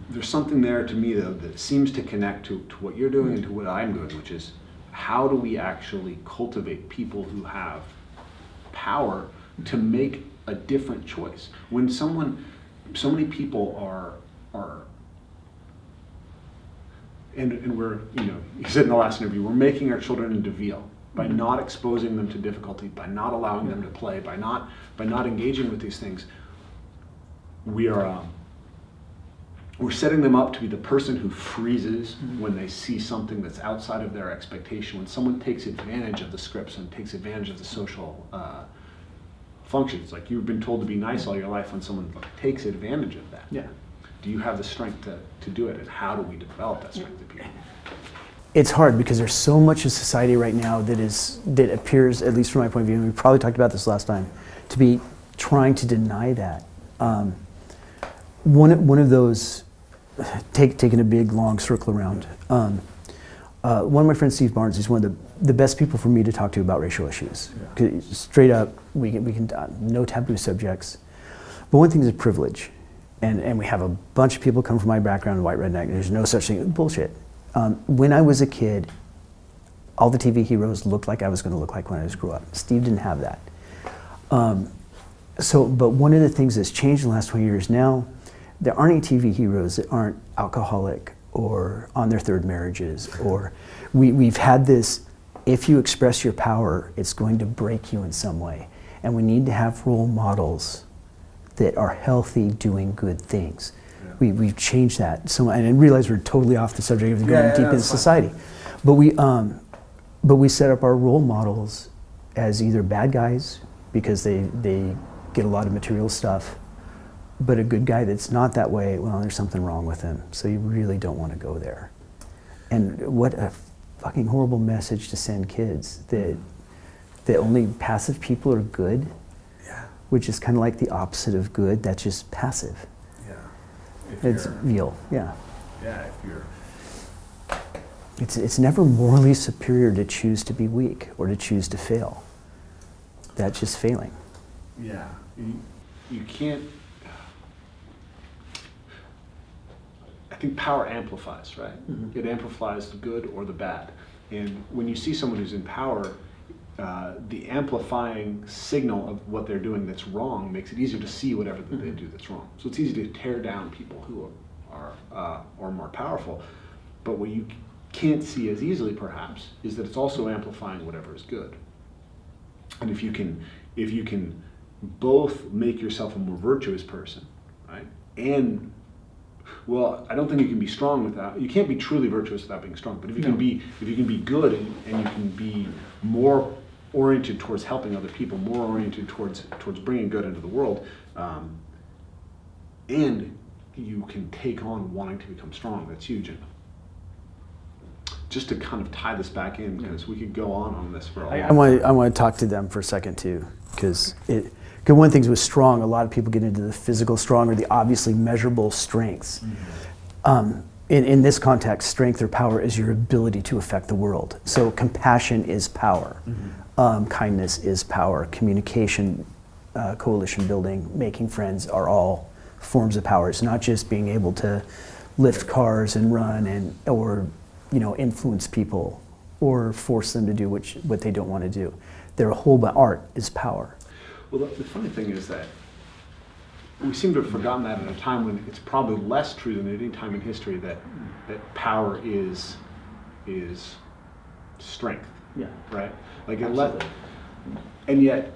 [SPEAKER 1] There's something there to me though that seems to connect to what you're doing and to what I'm doing, which is how do we actually cultivate people who have power to make a different choice? When so many people are and we're, you said in the last interview, we're making our children into veal by not exposing them to difficulty, by not allowing them to play, by not engaging with these things. We're setting them up to be the person who freezes when they see something that's outside of their expectation. When someone takes advantage of the scripts and takes advantage of the social functions, like you've been told to be nice all your life, when someone takes advantage of that. Do you have the strength to do it, and how do we develop that strength in people?
[SPEAKER 2] It's hard because there's so much of society right now that appears, at least from my point of view, and we probably talked about this last time, to be trying to deny that. One of those, taking a big long circle around. One of my friends, Steve Barnes, is one of the best people for me to talk to about racial issues. Straight up, we can no taboo subjects. But one thing is privilege, and we have a bunch of people come from my background, white redneck. There's no such thing. Bullshit. When I was a kid, all the TV heroes looked like I was going to look like when I grew up. Steve didn't have that. But one of the things that's changed in the last 20 years now, there aren't any TV heroes that aren't alcoholic or on their third marriages, or we've had this, if you express your power, it's going to break you in some way. And we need to have role models that are healthy, doing good things. We've changed that. So, and I realize we're totally off the subject of going deep into society. But we set up our role models as either bad guys because they get a lot of material stuff, but a good guy that's not that way, well, there's something wrong with him. So you really don't want to go there. And what a fucking horrible message to send kids that only passive people are good, which is kind of like the opposite of good. That's just passive. It's veal,
[SPEAKER 1] if you're...
[SPEAKER 2] It's never morally superior to choose to be weak or to choose to fail. That's just failing.
[SPEAKER 1] Yeah, you can't... I think power amplifies, right? It amplifies the good or the bad. And when you see someone who's in power, the amplifying signal of what they're doing that's wrong makes it easier to see whatever that they do that's wrong. So it's easy to tear down people who are more powerful. But what you can't see as easily, perhaps, is that it's also amplifying whatever is good. And if you can both make yourself a more virtuous person, right? And well, I don't think you can be strong without. You can't be truly virtuous without being strong. But if you can be good and you can be more oriented towards helping other people, more oriented towards bringing good into the world, and you can take on wanting to become strong. That's huge. And just to kind of tie this back in, because we could go on this for a while.
[SPEAKER 2] I want to talk to them for a second too, because one thing with strong, a lot of people get into the physical strong or the obviously measurable strengths. In this context, strength or power is your ability to affect the world. So compassion is power. Kindness is power. Communication, coalition building, making friends are all forms of power. It's not just being able to lift cars and run or influence people or force them to do what they don't want to do. They're a whole, but art is power.
[SPEAKER 1] Well, the funny thing is that we seem to have forgotten that at a time when it's probably less true than at any time in history that power is strength.
[SPEAKER 2] Yeah.
[SPEAKER 1] Right? Like
[SPEAKER 2] Absolutely.
[SPEAKER 1] and yet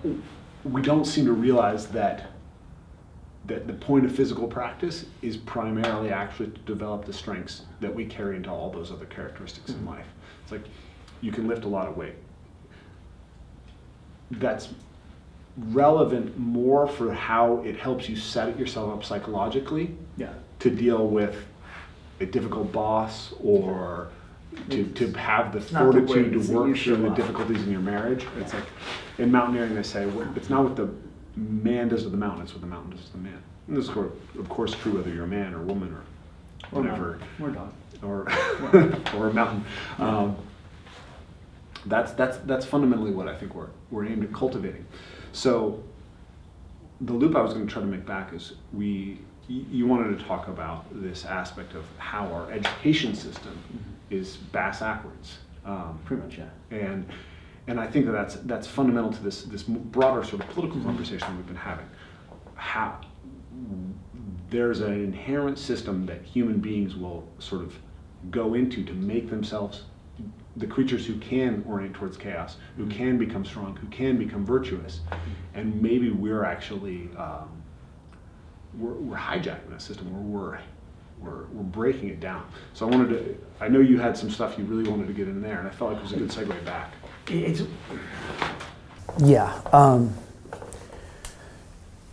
[SPEAKER 1] we don't seem to realize that the point of physical practice is primarily actually to develop the strengths that we carry into all those other characteristics in life. It's like you can lift a lot of weight. That's relevant more for how it helps you set yourself up psychologically to deal with a difficult boss or to have the fortitude to work through the difficulties in your marriage. It's like in mountaineering they say, well, it's not what the man does to the mountain, it's what the mountain does to the man. And this is of course true whether you're a man or a woman or whatever.
[SPEAKER 2] Or a dog.
[SPEAKER 1] Or a mountain. That's fundamentally what I think we're aimed at cultivating. So the loop I was going to try to make back is you wanted to talk about this aspect of how our education system is bass-ackwards.
[SPEAKER 2] Pretty much, yeah.
[SPEAKER 1] And I think that's fundamental to this broader sort of political conversation we've been having. How there's an inherent system that human beings will sort of go into to make themselves the creatures who can orient towards chaos, who can become strong, who can become virtuous, and maybe we're actually we're hijacking that system, or we're breaking it down. So I know you had some stuff you really wanted to get in there, and I felt like it was a good segue back.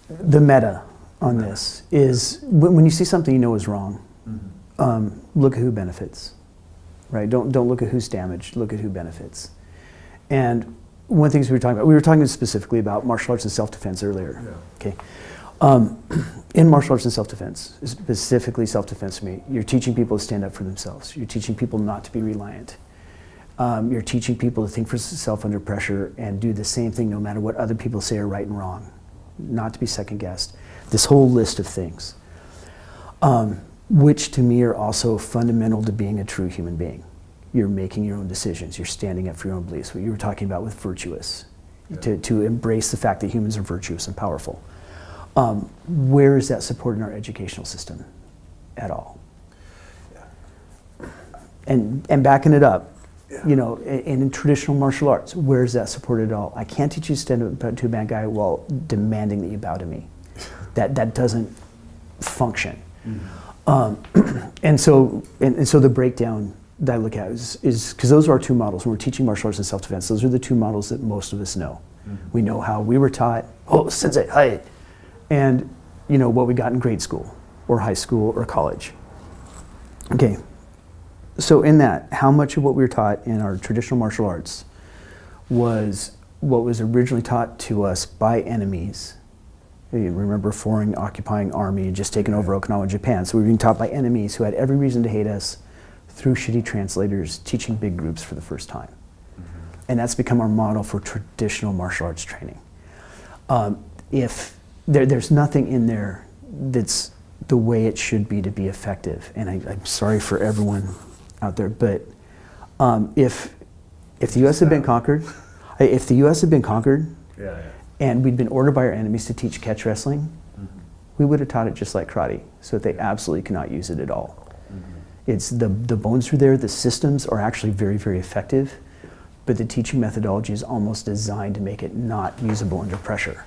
[SPEAKER 2] The meta on this is when you see something you know is wrong, look at who benefits. Right? Don't look at who's damaged, look at who benefits. And one of the things we were talking specifically about martial arts and self-defense earlier. Yeah. Okay. In martial arts and self-defense, specifically self-defense for me, you're teaching people to stand up for themselves. You're teaching people not to be reliant. You're teaching people to think for themselves under pressure and do the same thing no matter what other people say are right and wrong. Not to be second-guessed. This whole list of things. Which to me are also fundamental to being a true human being. You're making your own decisions, you're standing up for your own beliefs, what you were talking about with virtuous, to embrace the fact that humans are virtuous and powerful. Where is that support in our educational system at all? Yeah. And backing it up, in traditional martial arts, where is that supported at all? I can't teach you to stand up to a bad guy while demanding that you bow to me. That doesn't function. And so the breakdown that I look at is because those are our two models. When we're teaching martial arts and self-defense, those are the two models that most of us know. We know how we were taught, sensei, hi, and what we got in grade school or high school or college. Okay, so in that, how much of what we were taught in our traditional martial arts was what was originally taught to us by enemies? You remember foreign occupying army just taking over Okinawa, Japan. So we were being taught by enemies who had every reason to hate us through shitty translators teaching big groups for the first time. And that's become our model for traditional martial arts training. If there's nothing in there that's the way it should be to be effective, and I'm sorry for everyone out there, but if the U.S. had been conquered, and we'd been ordered by our enemies to teach catch wrestling, we would have taught it just like karate, so that they absolutely cannot use it at all. It's the bones are there, the systems are actually very, very effective, but the teaching methodology is almost designed to make it not usable under pressure.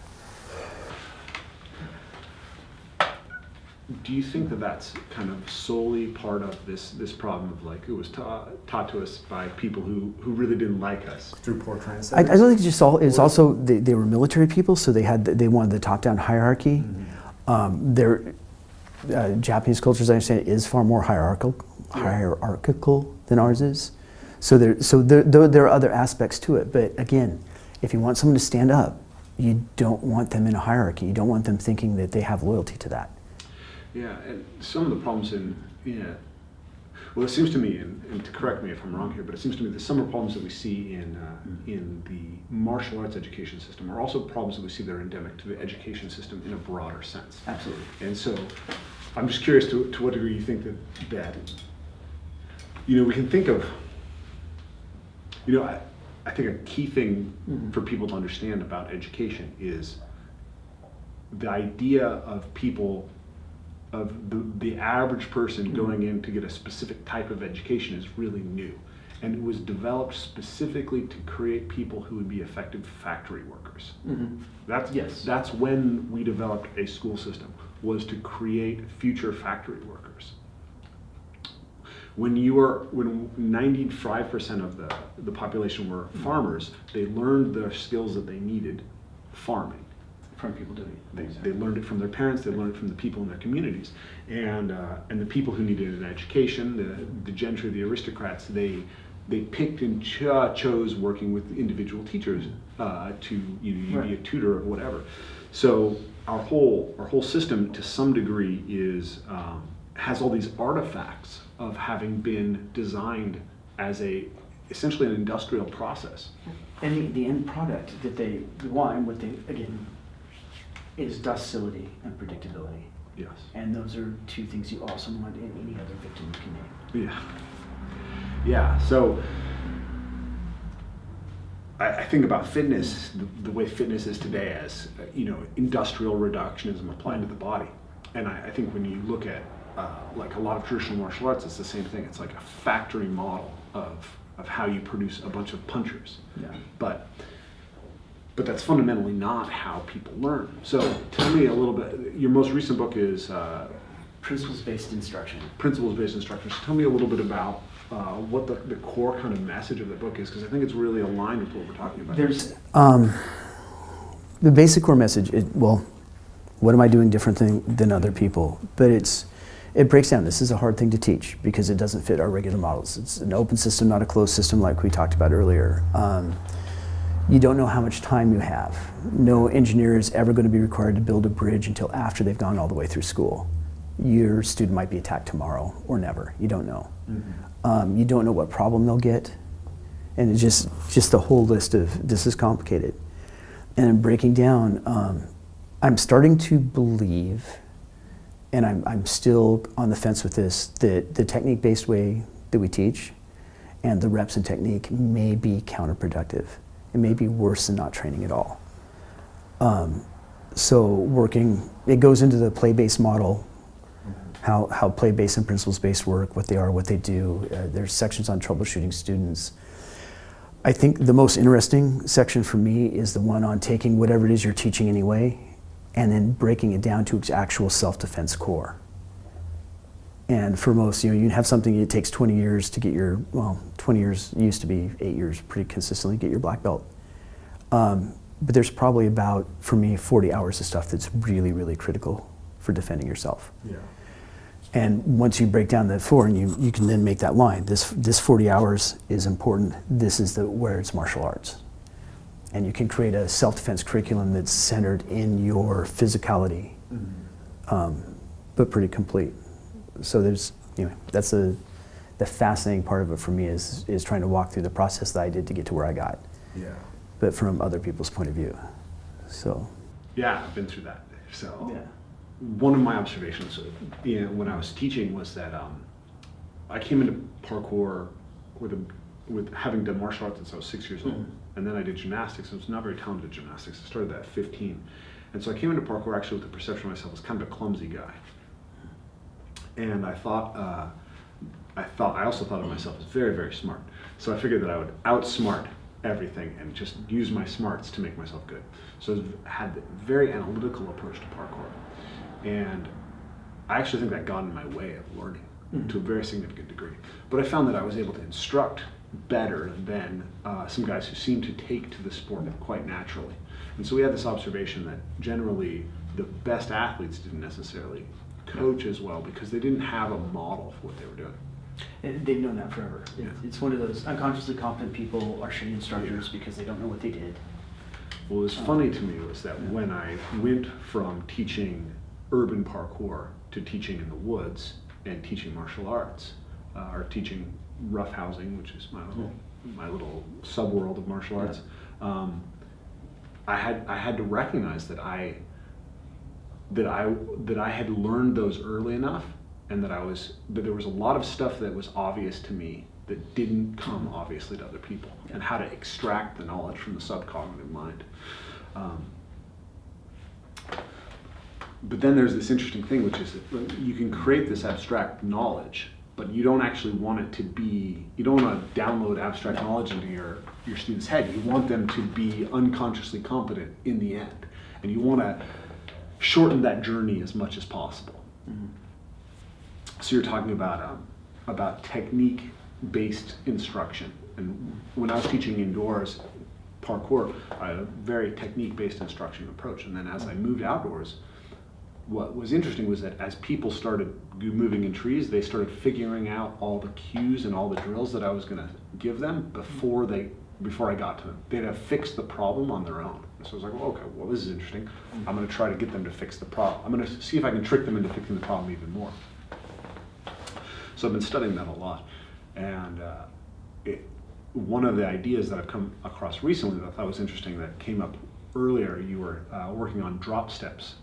[SPEAKER 1] Do you think that that's kind of solely part of this problem of like it was taught to us by people who really didn't like us through poor translators?
[SPEAKER 2] I don't think it's just all. It's also they were military people, so they wanted the top-down hierarchy. Japanese culture, as I understand it, is far more hierarchical than ours is. So there are other aspects to it. But again, if you want someone to stand up, you don't want them in a hierarchy. You don't want them thinking that they have loyalty to that.
[SPEAKER 1] Yeah, and some of the problems well, it seems to me, and to correct me if I'm wrong here, but it seems to me that some of the problems that we see in the martial arts education system are also problems that we see that are endemic to the education system in a broader sense.
[SPEAKER 2] Absolutely.
[SPEAKER 1] And so I'm just curious to what degree you think that we can think of, I I think a key thing for people to understand about education is the idea of people, of the average person going in to get a specific type of education is really new. And it was developed specifically to create people who would be effective factory workers. That's when we developed a school system, was to create future factory workers. When 95% of the population were farmers, they learned the skills that they needed farming.
[SPEAKER 2] From people doing it.
[SPEAKER 1] They learned it from their parents, they learned it from the people in their communities. And the people who needed an education, the gentry, the aristocrats, they picked and chose working with individual teachers to be a tutor or whatever. So our whole system, to some degree, is has all these artifacts of having been designed as essentially an industrial process.
[SPEAKER 2] And the end product that they want, and what they, again, is docility and predictability.
[SPEAKER 1] Yes.
[SPEAKER 2] And those are two things you also want in any other victim you can name.
[SPEAKER 1] Yeah. So I think about fitness, the way fitness is today, as industrial reductionism applied to the body. And I think when you look at like a lot of traditional martial arts, it's the same thing. It's like a factory model of how you produce a bunch of punchers.
[SPEAKER 2] Yeah.
[SPEAKER 1] But that's fundamentally not how people learn. So tell me a little bit, your most recent book is
[SPEAKER 2] Principles-based instruction.
[SPEAKER 1] Principles-based instruction. So tell me a little bit about what the core kind of message of the book is, because I think it's really aligned with what we're talking about.
[SPEAKER 2] There's the basic core message, what am I doing different than other people? But it breaks down. This is a hard thing to teach because it doesn't fit our regular models. It's an open system, not a closed system like we talked about earlier. You don't know how much time you have. No engineer is ever going to be required to build a bridge until after they've gone all the way through school. Your student might be attacked tomorrow or never. You don't know. You don't know what problem they'll get. And it's just the whole list of, this is complicated. And in breaking down, I'm starting to believe, and I'm still on the fence with this, that the technique-based way that we teach and the reps and technique may be counterproductive. It may be worse than not training at all. So it goes into the play-based model, how play-based and principles-based work, what they are, what they do. There's sections on troubleshooting students. I think the most interesting section for me is the one on taking whatever it is you're teaching anyway and then breaking it down to its actual self-defense core. And for most, you can have something that takes 20 years to get 20 years used to be 8 years pretty consistently, get your black belt. But there's probably about, for me, 40 hours of stuff that's really, really critical for defending yourself.
[SPEAKER 1] Yeah.
[SPEAKER 2] And once you break down that 4, and you can then make that line, this 40 hours is important, this is where it's martial arts. And you can create a self-defense curriculum that's centered in your physicality, but pretty complete. So that's the fascinating part of it for me is trying to walk through the process that I did to get to where I got.
[SPEAKER 1] Yeah.
[SPEAKER 2] But from other people's point of view. So.
[SPEAKER 1] Yeah, I've been through that. So.
[SPEAKER 2] Yeah.
[SPEAKER 1] One of my observations when I was teaching was that I came into parkour with having done martial arts since I was 6 years old, and then I did gymnastics. I was not very talented at gymnastics. I started that at 15, and so I came into parkour actually with the perception of myself as kind of a clumsy guy. And I also thought of myself as very, very smart. So I figured that I would outsmart everything and just use my smarts to make myself good. So I had a very analytical approach to parkour. And I actually think that got in my way of learning to a very significant degree. But I found that I was able to instruct better than some guys who seemed to take to the sport quite naturally. And so we had this observation that generally the best athletes didn't necessarily coach as well because they didn't have a model for what they were doing.
[SPEAKER 2] And they've known that forever.
[SPEAKER 1] Yeah.
[SPEAKER 2] It's one of those unconsciously competent people are shitty instructors because they don't know what they did.
[SPEAKER 1] What was funny to me was that when I went from teaching urban parkour to teaching in the woods and teaching martial arts, or teaching roughhousing, which is my little subworld of martial arts, I had to recognize that I had learned those early enough and but there was a lot of stuff that was obvious to me that didn't come obviously to other people, and how to extract the knowledge from the subcognitive mind. But then there's this interesting thing, which is that you can create this abstract knowledge, but you don't actually want it to be, you don't want to download abstract knowledge into your student's head. You want them to be unconsciously competent in the end. And you want to shorten that journey as much as possible. Mm-hmm. So you're talking about technique-based instruction. And when I was teaching indoors parkour, I had a very technique-based instruction approach. And then as I moved outdoors, what was interesting was that as people started moving in trees, they started figuring out all the cues and all the drills that I was going to give them before I got to them. They'd have fixed the problem on their own. So I was like, well, okay, well, this is interesting. I'm going to try to get them to fix the problem. I'm going to see if I can trick them into fixing the problem even more. So I've been studying that a lot. And one of the ideas that I've come across recently that I thought was interesting that came up earlier, you were working on drop steps.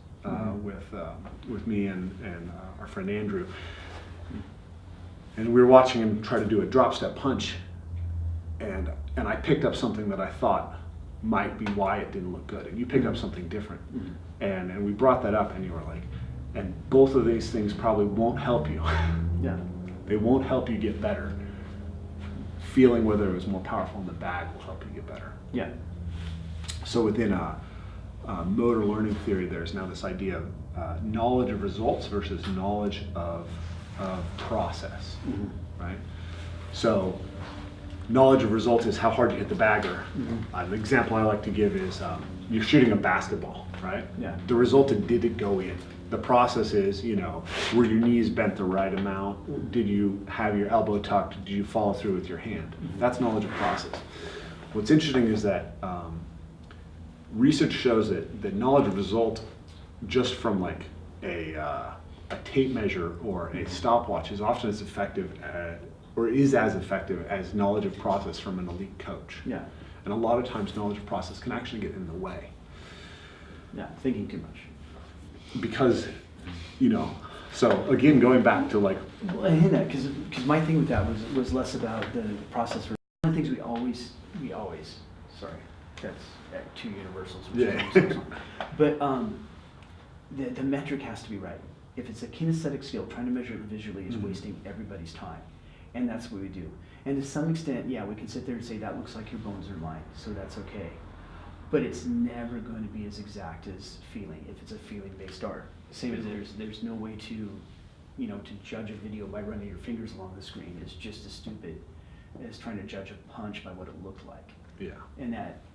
[SPEAKER 1] With me and our friend Andrew, and we were watching him try to do a drop step punch, and I picked up something that I thought might be why it didn't look good, and you picked up something different, and we brought that up, and you were like, and both of these things probably won't help you.
[SPEAKER 2] Yeah,
[SPEAKER 1] they won't help you get better. Feeling whether it was more powerful in the bag will help you get better.
[SPEAKER 2] Yeah.
[SPEAKER 1] So within motor learning theory, there's now this idea of knowledge of results versus knowledge of process, right? So knowledge of results is how hard you hit the bagger. An example I like to give is you're shooting a basketball, right?
[SPEAKER 2] Yeah.
[SPEAKER 1] The result is, did it go in? The process is, were your knees bent the right amount? Did you have your elbow tucked? Did you follow through with your hand? That's knowledge of process. What's interesting is that research shows that knowledge of result just from like a tape measure or a stopwatch is often as effective as knowledge of process from an elite coach.
[SPEAKER 2] Yeah.
[SPEAKER 1] And a lot of times knowledge of process can actually get in the way.
[SPEAKER 2] Yeah, thinking too much.
[SPEAKER 1] Because, so again, going back to like...
[SPEAKER 2] Well, I hear that, because my thing with that was less about the process. One of the things we always, sorry, that's two universals.
[SPEAKER 1] Yeah.
[SPEAKER 2] But the metric has to be right. If it's a kinesthetic skill, trying to measure it visually is wasting everybody's time. And that's what we do. And to some extent, yeah, we can sit there and say that looks like your bones are mine, so that's okay. But it's never going to be as exact as feeling if it's a feeling-based art. Same as there's no way to judge a video by running your fingers along the screen. It's just as stupid as trying to judge a punch by what it looked like.
[SPEAKER 1] Yeah.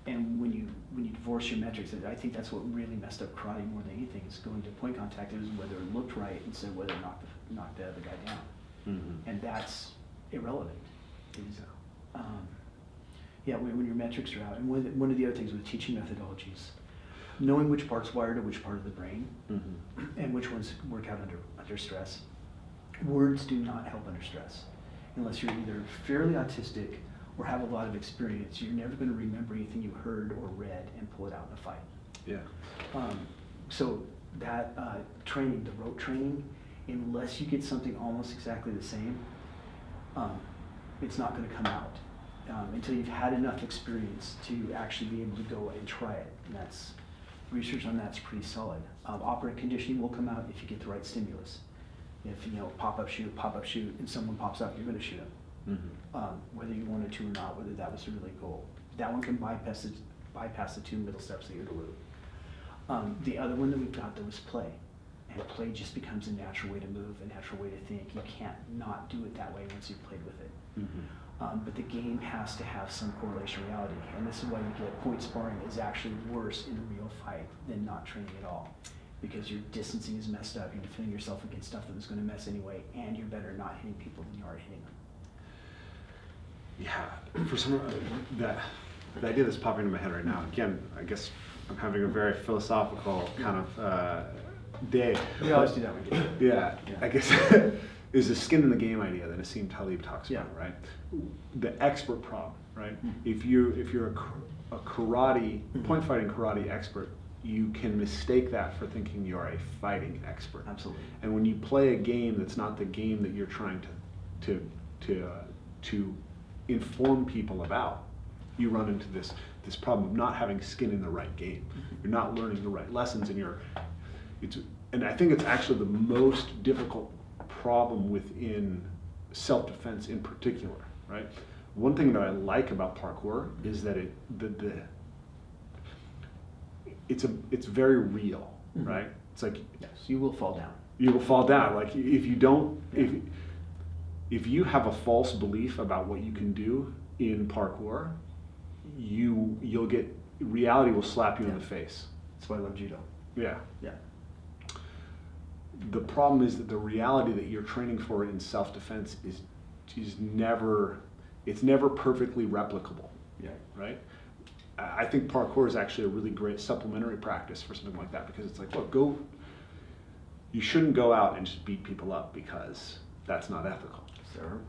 [SPEAKER 2] And when you divorce your metrics, I think that's what really messed up karate more than anything is going to point contact. It was whether it looked right instead of whether it knocked the other guy down. And that's irrelevant. Yeah, when your metrics are out. And one of the other things with teaching methodologies, knowing which part's wired to which part of the brain, and which ones work out under stress. Words do not help under stress. Unless you're either fairly autistic or have a lot of experience, you're never going to remember anything you heard or read and pull it out in a fight.
[SPEAKER 1] Yeah.
[SPEAKER 2] So that training, the rote training, unless you get something almost exactly the same, it's not going to come out until you've had enough experience to actually be able to go and try it. And that's research on that's pretty solid. Operant conditioning will come out if you get the right stimulus. If pop up shoot, and someone pops up, you're going to shoot them. Whether you wanted to or not, whether that was the really goal. That one can bypass the two middle steps of the OODA loop. The other one that we've got though is play. And play just becomes a natural way to move, a natural way to think. You can't not do it that way once you've played with it. But the game has to have some correlation reality. And this is why you get point sparring is actually worse in a real fight than not training at all. Because your distancing is messed up, you're defending yourself against stuff that was going to mess anyway, and you're better not hitting people than you are hitting them.
[SPEAKER 1] Yeah, for some the idea that's popping into my head right now, again, I guess I'm having a very philosophical kind of day.
[SPEAKER 2] We always do that when you
[SPEAKER 1] yeah, I guess is the skin in the game idea that Nassim Taleb talks about, right? The expert problem, right? If you're a karate, point fighting karate expert, you can mistake that for thinking you're a fighting expert.
[SPEAKER 2] Absolutely.
[SPEAKER 1] And when you play a game that's not the game that you're trying to inform people about, you run into this problem of not having skin in the right game. You're not learning the right lessons, and I think it's actually the most difficult problem within self-defense in particular, right? One thing that I like about parkour is that it's very real, right? It's like,
[SPEAKER 2] yes, you will fall down.
[SPEAKER 1] You will fall down. Like if you don't, if you have a false belief about what you can do in parkour, you'll get, reality will slap you in the face.
[SPEAKER 2] That's why I love judo.
[SPEAKER 1] Yeah.
[SPEAKER 2] Yeah.
[SPEAKER 1] The problem is that the reality that you're training for in self-defense is never, it's never perfectly replicable.
[SPEAKER 2] Yeah.
[SPEAKER 1] Right? I think parkour is actually a really great supplementary practice for something like that, because it's like, look, you shouldn't go out and just beat people up, because that's not ethical.
[SPEAKER 2] Sir.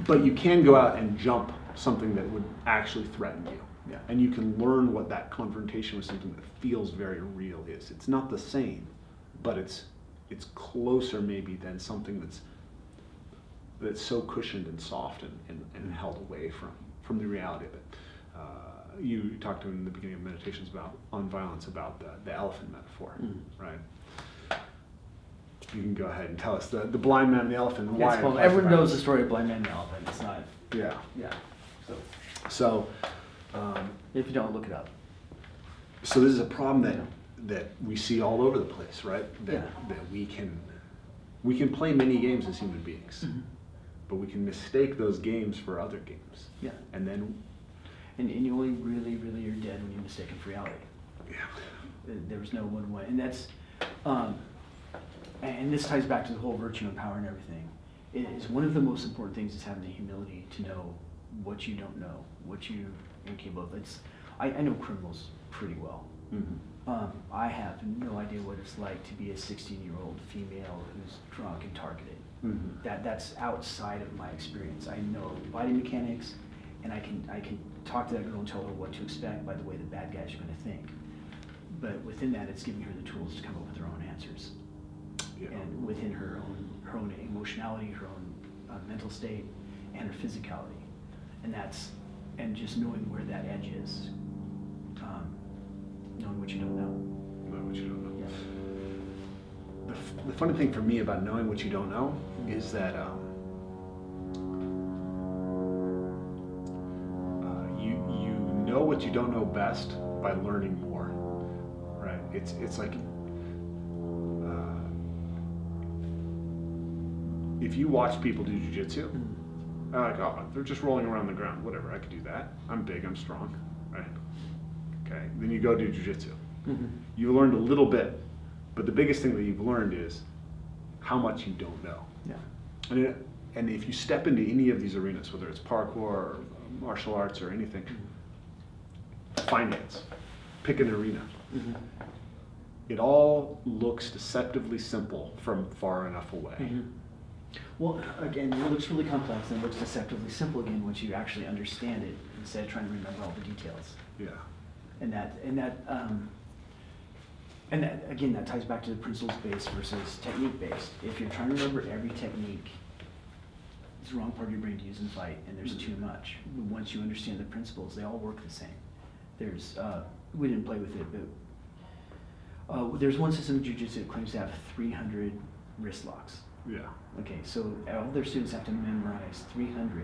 [SPEAKER 1] But you can go out and jump something that would actually threaten you.
[SPEAKER 2] Yeah.
[SPEAKER 1] And you can learn what that confrontation with something that feels very real is. It's not the same, but it's closer maybe than something that's so cushioned and soft and held away from the reality of it. You talked to in the beginning of meditations on violence about the elephant metaphor, right? You can go ahead and tell us the blind man and the elephant. And why
[SPEAKER 2] everyone knows the story of blind man and the elephant. It's not.
[SPEAKER 1] Yeah.
[SPEAKER 2] Yeah.
[SPEAKER 1] So
[SPEAKER 2] if you don't, look it up.
[SPEAKER 1] So this is a problem that we see all over the place, right? That we can play many games as human beings, but we can mistake those games for other games.
[SPEAKER 2] Yeah.
[SPEAKER 1] And then.
[SPEAKER 2] And you only really are dead when you're mistaken for reality.
[SPEAKER 1] Yeah.
[SPEAKER 2] There's no one way, and that's. And this ties back to the whole virtue and power and everything. It is one of the most important things is having the humility to know what you don't know, what you are capable of. I know criminals pretty well. I have no idea what it's like to be a 16-year-old female who's drunk and targeted. That's outside of my experience. I know body mechanics, and I can talk to that girl and tell her what to expect by the way the bad guys are going to think. But within that, it's giving her the tools to come up with her own answers.
[SPEAKER 1] Yeah.
[SPEAKER 2] And within her own emotionality, her own mental state, and her physicality, and just knowing where that edge is, knowing what you don't know.
[SPEAKER 1] Knowing what you don't know.
[SPEAKER 2] Yeah.
[SPEAKER 1] The funny thing for me about knowing what you don't know is that you know what you don't know best by learning more, right? It's like. If you watch people do jiu-jitsu, they're like, oh, they're just rolling around the ground. Whatever, I could do that. I'm big, I'm strong, right? Okay, then you go do jiu-jitsu. You learned a little bit, but the biggest thing that you've learned is how much you don't know.
[SPEAKER 2] Yeah.
[SPEAKER 1] And if you step into any of these arenas, whether it's parkour or martial arts or anything, finance, pick an arena. It all looks deceptively simple from far enough away.
[SPEAKER 2] Well, again, it looks really complex and it looks deceptively simple again once you actually understand it instead of trying to remember all the details.
[SPEAKER 1] Yeah.
[SPEAKER 2] And that again, that ties back to the principles-based versus technique-based. If you're trying to remember every technique, it's the wrong part of your brain to use in fight, and there's too much. Once you understand the principles, they all work the same. There's, we didn't play with it, but there's one system of jiu-jitsu that claims to have 300 wrist locks.
[SPEAKER 1] Yeah.
[SPEAKER 2] Okay, so all their students have to memorize 300.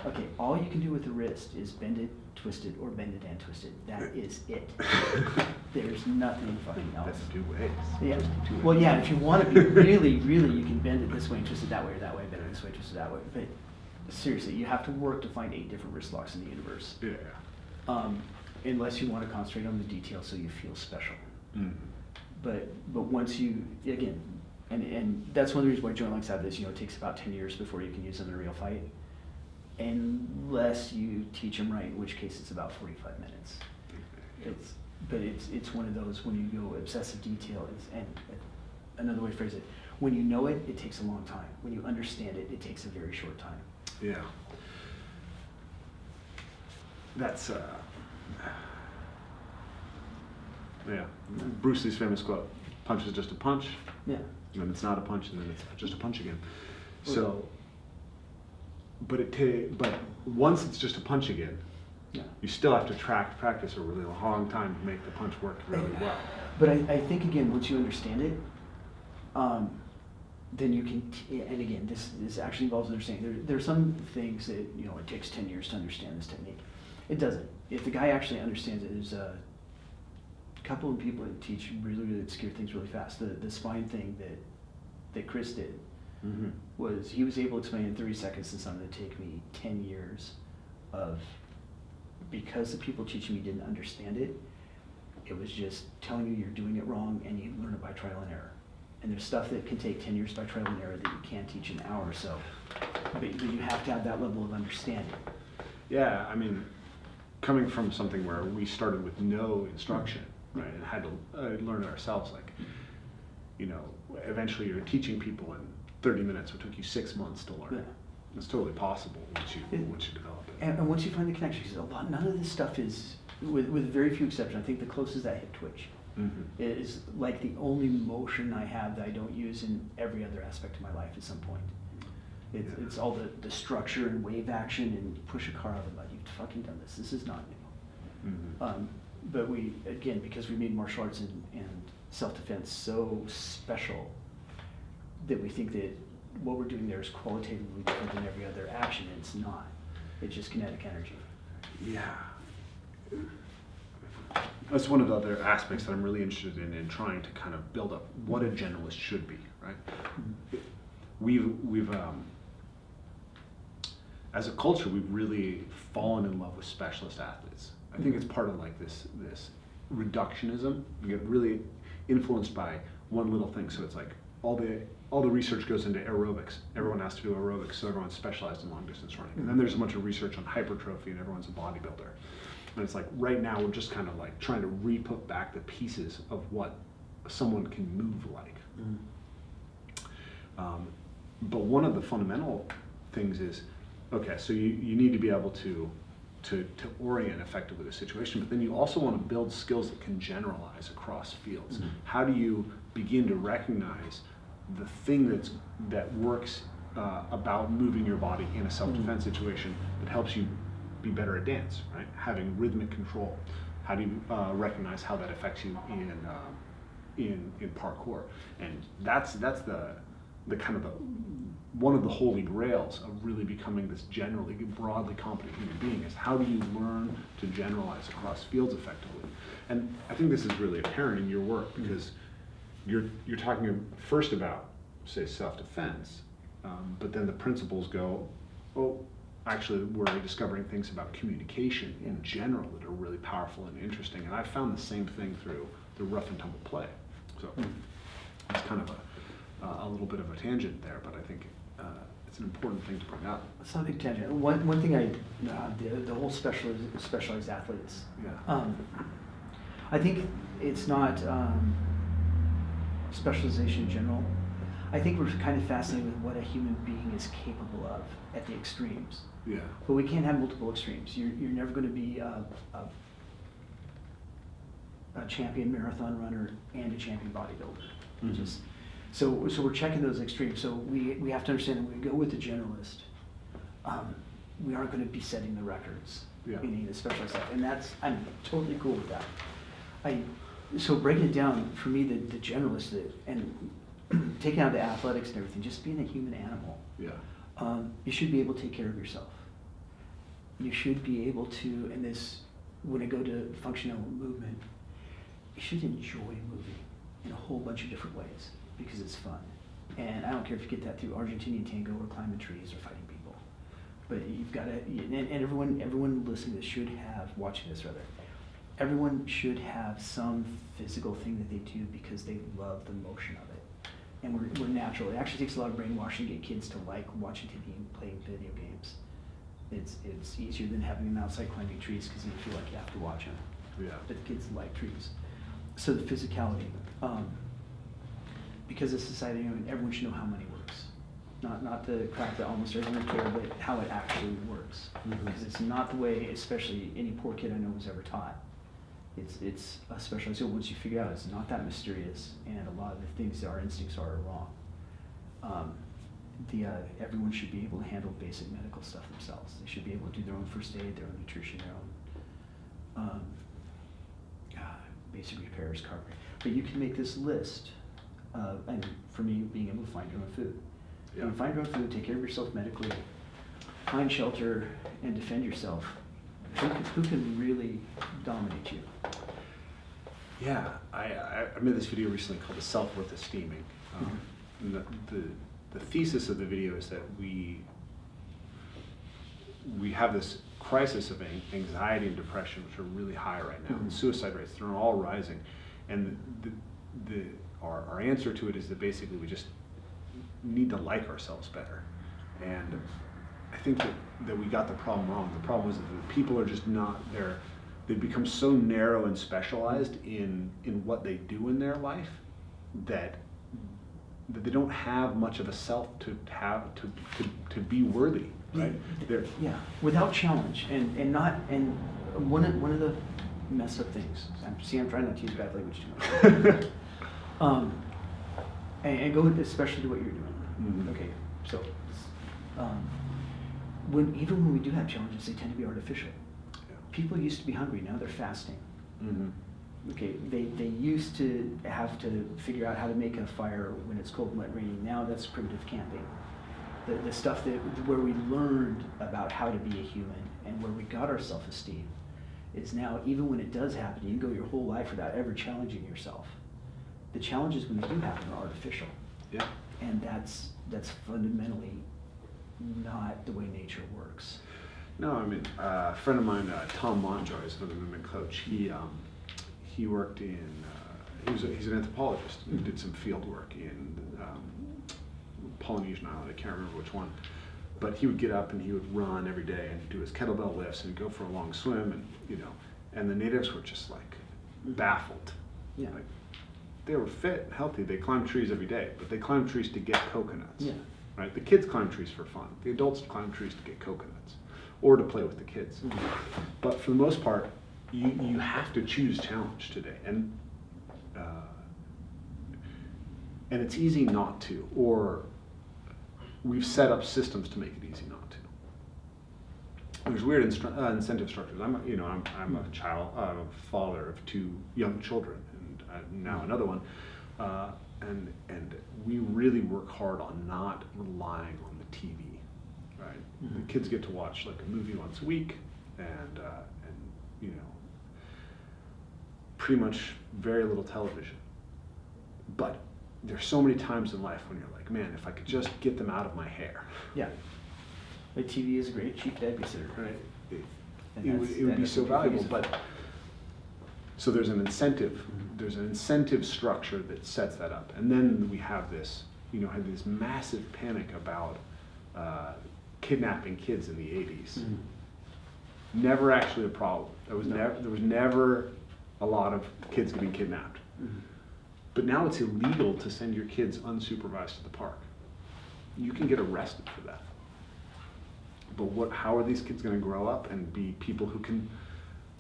[SPEAKER 2] Okay, all you can do with the wrist is bend it, twist it, or bend it and twist it. That is it. There's nothing fucking else.
[SPEAKER 1] That's 2 ways.
[SPEAKER 2] Yeah.
[SPEAKER 1] Two ways.
[SPEAKER 2] Well, yeah, if you want to be really, you can bend it this way and twist it that way, or that way, bend it this way, twist it that way. But seriously, you have to work to find 8 different wrist locks in the universe.
[SPEAKER 1] Yeah.
[SPEAKER 2] Unless you want to concentrate on the details so you feel special. But once you, again, and that's one of the reasons why joint locks have this, it takes about 10 years before you can use them in a real fight. Unless you teach them right, in which case it's about 45 minutes. It's one of those when you go obsessive detail, and another way to phrase it, when you know it, it takes a long time. When you understand it, it takes a very short time.
[SPEAKER 1] Yeah. That's Yeah. Bruce Lee's famous quote: "Punch is just a punch."
[SPEAKER 2] Yeah.
[SPEAKER 1] And then it's not a punch, and then it's just a punch again. So, but once it's just a punch again, you still have to practice a really long time to make the punch work really well.
[SPEAKER 2] But I think, again, once you understand it, then you can, and again, this actually involves understanding. There are some things that, it takes 10 years to understand this technique. It doesn't. If the guy actually understands it, there's a couple of people that teach really obscure things really fast. The spine thing that Chris did was, he was able to explain in 30 seconds to something that take me 10 years of, because the people teaching me didn't understand it, it was just telling you you're doing it wrong, and you learn it by trial and error. And there's stuff that can take 10 years by trial and error that you can't teach in an hour or so. But you have to have that level of understanding.
[SPEAKER 1] Yeah, I mean, coming from something where we started with no instruction, right, and had to learn it ourselves, eventually you're teaching people in 30 minutes what took you 6 months to learn.
[SPEAKER 2] Yeah.
[SPEAKER 1] It's totally possible once you develop it.
[SPEAKER 2] And once you find the connection, because none of this stuff is, with very few exceptions, I think the closest that hip twitch is like the only motion I have that I don't use in every other aspect of my life at some point. It's all the structure and wave action and push a car out of the mud. You've fucking done this. This is not new. But we, again, because we made martial arts and self-defense so special, that we think that what we're doing there is qualitatively different than every other action, and it's not. It's just kinetic energy.
[SPEAKER 1] Yeah. That's one of the other aspects that I'm really interested in trying to kind of build up what a generalist should be, right? We've as a culture, we've really fallen in love with specialist athletes. I think it's part of like this reductionism. We get really influenced by one little thing. So it's like all the research goes into aerobics. Everyone has to do aerobics, so everyone's specialized in long distance running. And then there's a bunch of research on hypertrophy, and everyone's a bodybuilder. And it's like right now we're just kind of like trying to re-put back the pieces of what someone can move like. But one of the fundamental things is, okay, so you need to be able to orient effectively the situation, but then you also want to build skills that can generalize across fields. How do you begin to recognize the thing that works about moving your body in a self-defense situation that helps you be better at dance, right? Having rhythmic control. How do you recognize how that affects you in parkour? And that's the kind of one of the holy grails of really becoming this generally broadly competent human being is how do you learn to generalize across fields effectively? And I think this is really apparent in your work because you're talking first about, say, self-defense, but then the principles go, actually we're discovering things about communication in general that are really powerful and interesting. And I found the same thing through the rough and tumble play. So it's kind of a little bit of a tangent there, but I think it's an important thing to bring up.
[SPEAKER 2] It's not a big tangent. One thing the whole specialized athletes.
[SPEAKER 1] Yeah.
[SPEAKER 2] I think it's not specialization in general. I think we're kind of fascinated with what a human being is capable of at the extremes.
[SPEAKER 1] Yeah.
[SPEAKER 2] But we can't have multiple extremes. You're never going to be a champion marathon runner and a champion bodybuilder. So we're checking those extremes. So we have to understand that when we go with the generalist, we aren't going to be setting the records in any of the specialized stuff, and I'm totally cool with that. So breaking it down for me, the generalist and taking out the athletics and everything, just being a human animal.
[SPEAKER 1] Yeah.
[SPEAKER 2] You should be able to take care of yourself. You should be able to, and this, when I go to functional movement, you should enjoy moving in a whole bunch of different ways because it's fun. And I don't care if you get that through Argentinian tango or climbing trees or fighting people. But you've got to, and everyone listening to this should have, watching this rather, everyone should have some physical thing that they do because they love the motion of it. And we're natural. It actually takes a lot of brainwashing to get kids to like watching TV and playing video games. It's easier than having them outside climbing trees because you feel like you have to watch them.
[SPEAKER 1] Yeah.
[SPEAKER 2] But the kids like trees. So the physicality. Because of society, everyone should know how money works. Not the crap that almost everyone care, but how it actually works. Because it's not the way, especially any poor kid I know was ever taught. It's a specialized skill. Once you figure out it's not that mysterious, and a lot of the things that our instincts are wrong. Everyone should be able to handle basic medical stuff themselves. They should be able to do their own first aid, their own nutrition, their own basic repairs, carpentry. But you can make this list, and for me, being able to find your own food.
[SPEAKER 1] Yeah.
[SPEAKER 2] You can find your own food, take care of yourself medically, find shelter, and defend yourself. Who can really dominate you?
[SPEAKER 1] Yeah, I made this video recently called the self-worth esteeming. And the thesis of the video is that we have this crisis of anxiety and depression, which are really high right now. And suicide rates, they're all rising. And our answer to it is that basically we just need to like ourselves better. And I think that we got the problem wrong. The problem was that the people are just not there. They've become so narrow and specialized in what they do in their life that they don't have much of a self to be worthy, right?
[SPEAKER 2] Yeah, without challenge and one of the messed up things. I'm trying not to use bad language too much. And go with especially to what you're doing.
[SPEAKER 1] Mm-hmm.
[SPEAKER 2] Okay, so even when we do have challenges, they tend to be artificial.
[SPEAKER 1] Yeah.
[SPEAKER 2] People used to be hungry, now they're fasting.
[SPEAKER 1] Mm-hmm.
[SPEAKER 2] Okay, they used to have to figure out how to make a fire when it's cold and wet and raining. Now that's primitive camping. The stuff where we learned about how to be a human and where we got our self-esteem is now, even when it does happen, you can go your whole life without ever challenging yourself. The challenges when they do happen are artificial.
[SPEAKER 1] Yeah.
[SPEAKER 2] And that's fundamentally not the way nature works.
[SPEAKER 1] No, I mean, a friend of mine, Tom Montjoy, is another movement coach. He worked in, he's an anthropologist who did some field work in Polynesian island, I can't remember which one. But he would get up and he would run every day and do his kettlebell lifts and go for a long swim, and the natives were just like baffled.
[SPEAKER 2] Yeah.
[SPEAKER 1] Like, they were fit and healthy. They climbed trees every day, but they climbed trees to get coconuts.
[SPEAKER 2] Yeah.
[SPEAKER 1] Right? The kids climb trees for fun. The adults climb trees to get coconuts or to play with the kids.
[SPEAKER 2] Mm-hmm.
[SPEAKER 1] But for the most part, you have to choose challenge today, and it's easy not to, or we've set up systems to make it easy not to. There's weird incentive structures. I'm a father of 2 young children, and now another one, and we really work hard on not relying on the TV, right? Mm-hmm. The kids get to watch like a movie once a week, and pretty much very little television. But there's so many times in life when you're like, man, if I could just get them out of my hair.
[SPEAKER 2] Yeah. The TV is a great cheap babysitter.
[SPEAKER 1] Right. It would be so valuable, but so there's an incentive.
[SPEAKER 2] Mm-hmm.
[SPEAKER 1] There's an incentive structure that sets that up, and then we have this, had this massive panic about kidnapping kids in the 80s.
[SPEAKER 2] Mm-hmm.
[SPEAKER 1] Never actually a problem. There was never a lot of kids getting kidnapped.
[SPEAKER 2] Mm-hmm.
[SPEAKER 1] But now it's illegal to send your kids unsupervised to the park. You can get arrested for that. But how are these kids going to grow up and be people who can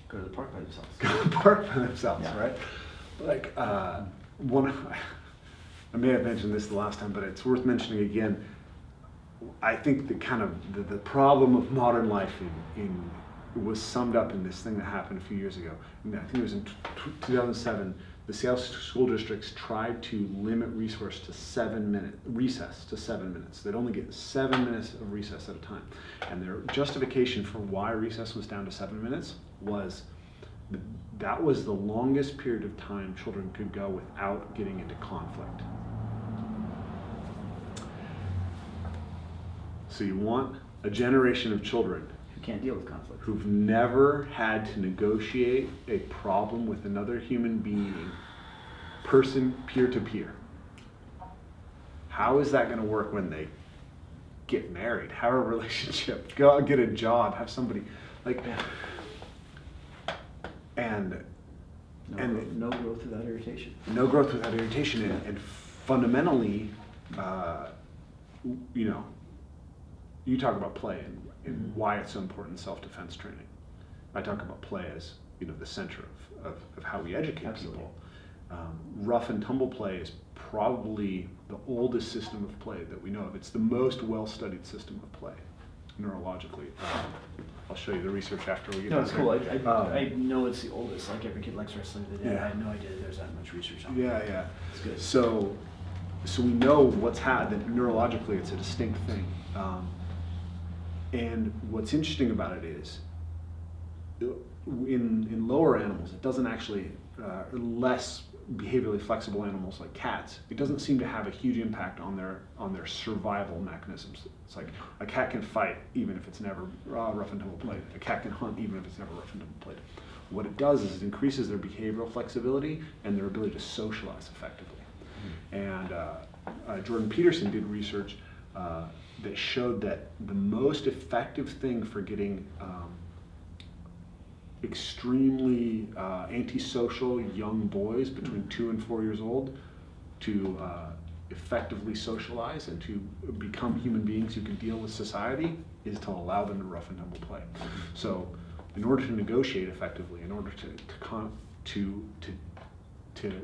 [SPEAKER 2] go to the park by themselves?
[SPEAKER 1] Go to the park by themselves,
[SPEAKER 2] Yeah.
[SPEAKER 1] right? Like I may have mentioned this the last time, but it's worth mentioning again. I think the problem of modern life was summed up in this thing that happened a few years ago. I think it was in 2007. The Seattle school districts tried to limit recess to 7 minutes. They'd only get 7 minutes of recess at a time. And their justification for why recess was down to 7 minutes was that was the longest period of time children could go without getting into conflict. So you want a generation of children
[SPEAKER 2] Who can't deal with conflict.
[SPEAKER 1] who've never had to negotiate a problem with another human being, person, peer to peer. How is that going to work when they get married, have a relationship, go out, get a job, have somebody like, and
[SPEAKER 2] no growth without irritation.
[SPEAKER 1] No growth without irritation, and fundamentally, you talk about play and why it's so important in self-defense training. I talk about play as, the center of how we educate
[SPEAKER 2] Absolutely.
[SPEAKER 1] people. Rough and tumble play is probably the oldest system of play that we know of. It's the most well-studied system of play neurologically. I'll show you the research after we get
[SPEAKER 2] No,
[SPEAKER 1] done
[SPEAKER 2] it's
[SPEAKER 1] here.
[SPEAKER 2] cool. I know it's the oldest. Like every kid likes wrestling today.
[SPEAKER 1] Yeah.
[SPEAKER 2] I had no idea there's that much research on it.
[SPEAKER 1] Yeah.
[SPEAKER 2] It's good.
[SPEAKER 1] So we know that neurologically it's a distinct thing. And what's interesting about it is, in lower animals, it doesn't actually, less behaviorally flexible animals like cats, it doesn't seem to have a huge impact on their survival mechanisms. It's like a cat can fight even if it's never rough and tumble played. A cat can hunt even if it's never rough and tumble played. What it does is it increases their behavioral flexibility and their ability to socialize effectively. And Jordan Peterson did research that showed that the most effective thing for getting extremely antisocial young boys between 2 and 4 years old to effectively socialize and to become human beings who can deal with society is to allow them to rough and tumble play. So in order to negotiate effectively, in order to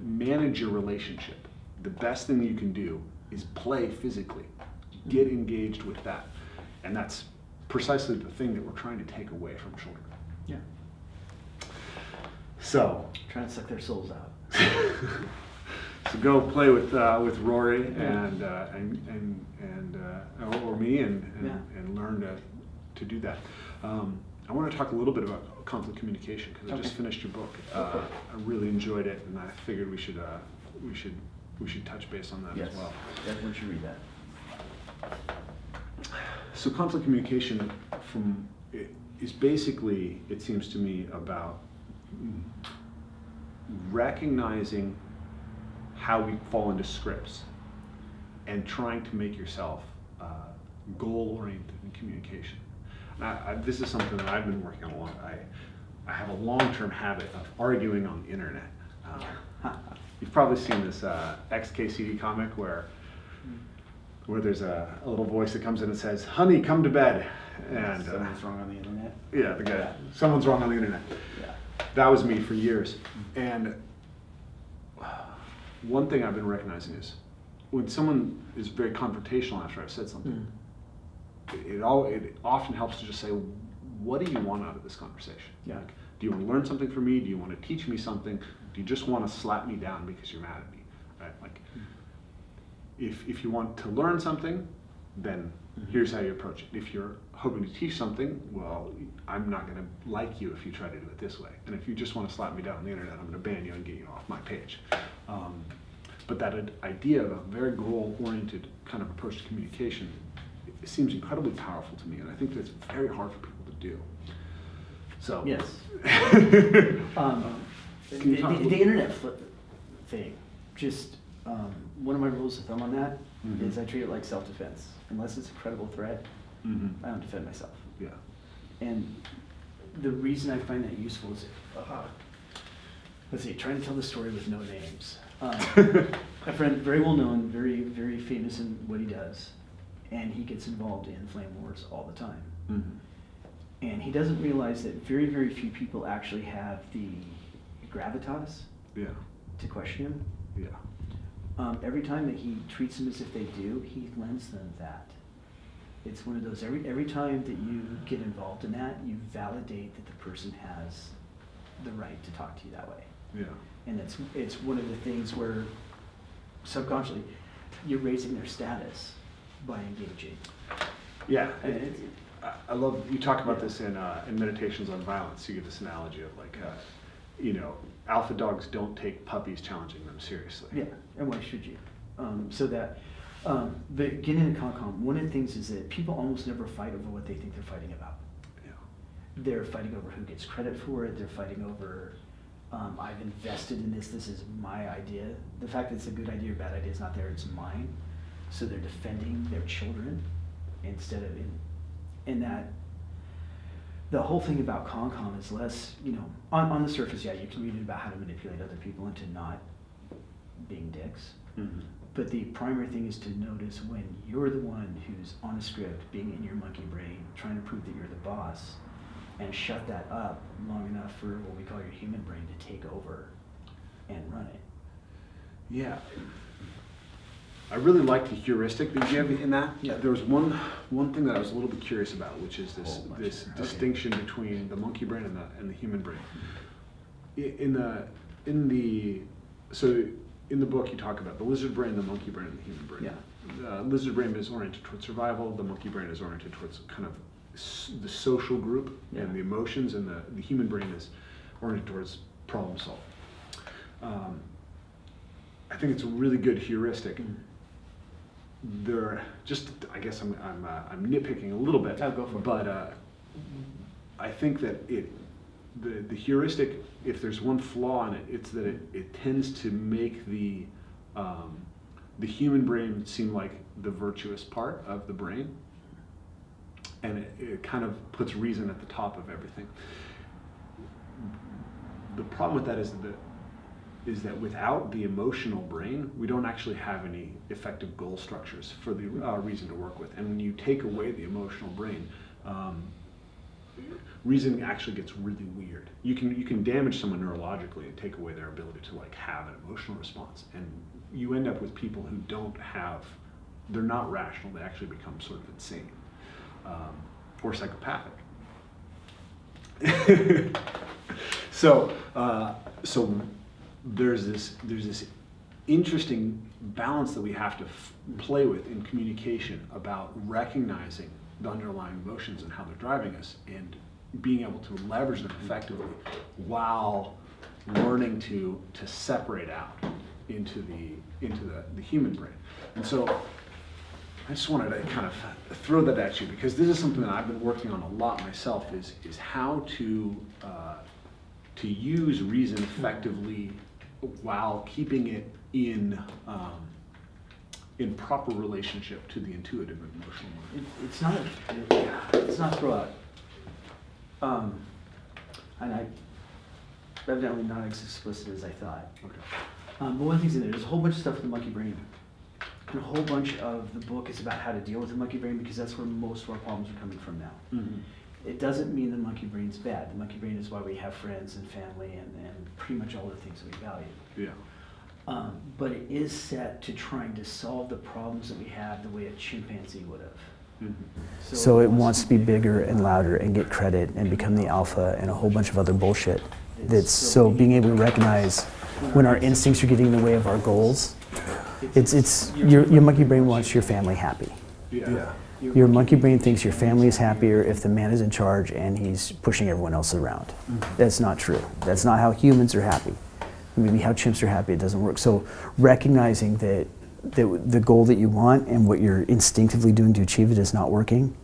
[SPEAKER 1] manage your relationship, the best thing you can do is play physically. Get engaged with that. And that's precisely the thing that we're trying to take away from children.
[SPEAKER 2] Yeah.
[SPEAKER 1] So,
[SPEAKER 2] Trying to suck their souls out.
[SPEAKER 1] so go play with Rory
[SPEAKER 2] Yeah.
[SPEAKER 1] or me and learn to do that. I want to talk a little bit about conflict communication because I just finished your book. I really enjoyed it, and I figured we should touch base on that
[SPEAKER 2] Yes.
[SPEAKER 1] as well.
[SPEAKER 2] Everyone should read that.
[SPEAKER 1] So conflict communication is basically, it seems to me, about recognizing how we fall into scripts and trying to make yourself goal-oriented in communication. This is something that I've been working on a lot. I have a long-term habit of arguing on the internet. You've probably seen this XKCD comic where there's a little voice that comes in and says, "Honey, come to bed." And
[SPEAKER 2] Someone's wrong on the internet.
[SPEAKER 1] yeah, the guy.
[SPEAKER 2] Yeah.
[SPEAKER 1] Someone's wrong on the internet.
[SPEAKER 2] Yeah.
[SPEAKER 1] That was me for years. And one thing I've been recognizing is when someone is very confrontational after I've said something, it often helps to just say, "What do you want out of this conversation?
[SPEAKER 2] Yeah.
[SPEAKER 1] Like, do you want to learn something from me? Do you want to teach me something? Do you just want to slap me down because you're mad at me?" Right? Like, if you want to learn something, then here's how you approach it. If you're hoping to teach something, well, I'm not going to like you if you try to do it this way. And if you just want to slap me down on the internet, I'm going to ban you and get you off my page. But that idea of a very goal-oriented kind of approach to communication, it seems incredibly powerful to me, and I think that it's very hard for people to do. So
[SPEAKER 2] Yes.
[SPEAKER 1] Can you talk a little-
[SPEAKER 2] The internet thing, just one of my rules of thumb on that is I treat it like self-defense. Unless it's a credible threat, I don't defend myself.
[SPEAKER 1] Yeah.
[SPEAKER 2] And the reason I find that useful is, let's see, trying to tell the story with no names. A friend, very well known, very, very famous in what he does, and he gets involved in flame wars all the time. And he doesn't realize that very, very few people actually have the gravitas
[SPEAKER 1] Yeah.
[SPEAKER 2] to question him.
[SPEAKER 1] Yeah.
[SPEAKER 2] Every time that he treats them as if they do, he lends them that. It's one of those, every time that you get involved in that, you validate that the person has the right to talk to you that way.
[SPEAKER 1] Yeah.
[SPEAKER 2] And it's one of the things where subconsciously you're raising their status by engaging.
[SPEAKER 1] Yeah.
[SPEAKER 2] And
[SPEAKER 1] I love, you talk about this in Meditations on Violence. You give this analogy of like, alpha dogs don't take puppies challenging them seriously.
[SPEAKER 2] yeah, and why should you? But getting into ConCom, one of the things is that people almost never fight over what they think they're fighting about.
[SPEAKER 1] Yeah.
[SPEAKER 2] They're fighting over who gets credit for it. They're fighting over, I've invested in this. This is my idea. The fact that it's a good idea or bad idea is not there. It's mine. So they're defending their children instead of in that. The whole thing about ConCom is less, on the surface, yeah, you can read it about how to manipulate other people into not being dicks.
[SPEAKER 1] Mm-hmm.
[SPEAKER 2] But the primary thing is to notice when you're the one who's on a script, being in your monkey brain, trying to prove that you're the boss, and shut that up long enough for what we call your human brain to take over and run it.
[SPEAKER 1] Yeah. I really like the heuristic that you have in that.
[SPEAKER 2] Yeah.
[SPEAKER 1] There was one thing that I was a little bit curious about, which is this
[SPEAKER 2] Okay.
[SPEAKER 1] distinction between the monkey brain and the human brain. In the book you talk about the lizard brain, the monkey brain, and the human brain.
[SPEAKER 2] Yeah.
[SPEAKER 1] The lizard brain is oriented towards survival. The monkey brain is oriented towards kind of the social group and the emotions, and the human brain is oriented towards problem solving. I think it's a really good heuristic. I guess I'm nitpicking a little bit.
[SPEAKER 2] Oh, go for it.
[SPEAKER 1] But I think that the heuristic, if there's one flaw in it, it's that it tends to make the human brain seem like the virtuous part of the brain, and it kind of puts reason at the top of everything. The problem with that is that without the emotional brain, we don't actually have any effective goal structures for the reason to work with. And when you take away the emotional brain, reasoning actually gets really weird. You can damage someone neurologically and take away their ability to like have an emotional response, and you end up with people who they're not rational. They actually become sort of insane or psychopathic. So there's this interesting balance that we have to play with in communication about recognizing the underlying emotions and how they're driving us, and being able to leverage them effectively while learning to separate out into the human brain. And so I just wanted to kind of throw that at you, because this is something that I've been working on a lot myself, is how to use reason effectively while keeping it in proper relationship to the intuitive and emotional mind.
[SPEAKER 2] It's not throw out. And I evidently not as explicit as I thought.
[SPEAKER 1] Okay.
[SPEAKER 2] But one of the things in there's a whole bunch of stuff in the monkey brain. And a whole bunch of the book is about how to deal with the monkey brain, because that's where most of our problems are coming from now.
[SPEAKER 1] Mm-hmm.
[SPEAKER 2] It doesn't mean the monkey brain's bad. The monkey brain is why we have friends and family and pretty much all the things that we value.
[SPEAKER 1] Yeah.
[SPEAKER 2] But it is set to trying to solve the problems that we have the way a chimpanzee would have.
[SPEAKER 1] Mm-hmm.
[SPEAKER 2] So it wants to be bigger and louder and get credit and become the alpha and a whole bunch of other bullshit. So being able to recognize when our instincts are getting in the way of our goals, your monkey brain wants your family happy.
[SPEAKER 1] Yeah.
[SPEAKER 2] Your monkey brain thinks your family is happier if the man is in charge and he's pushing everyone else around. Mm-hmm. That's not true. That's not how humans are happy. Maybe how chimps are happy, it doesn't work. So recognizing that the goal that you want and what you're instinctively doing to achieve it is not working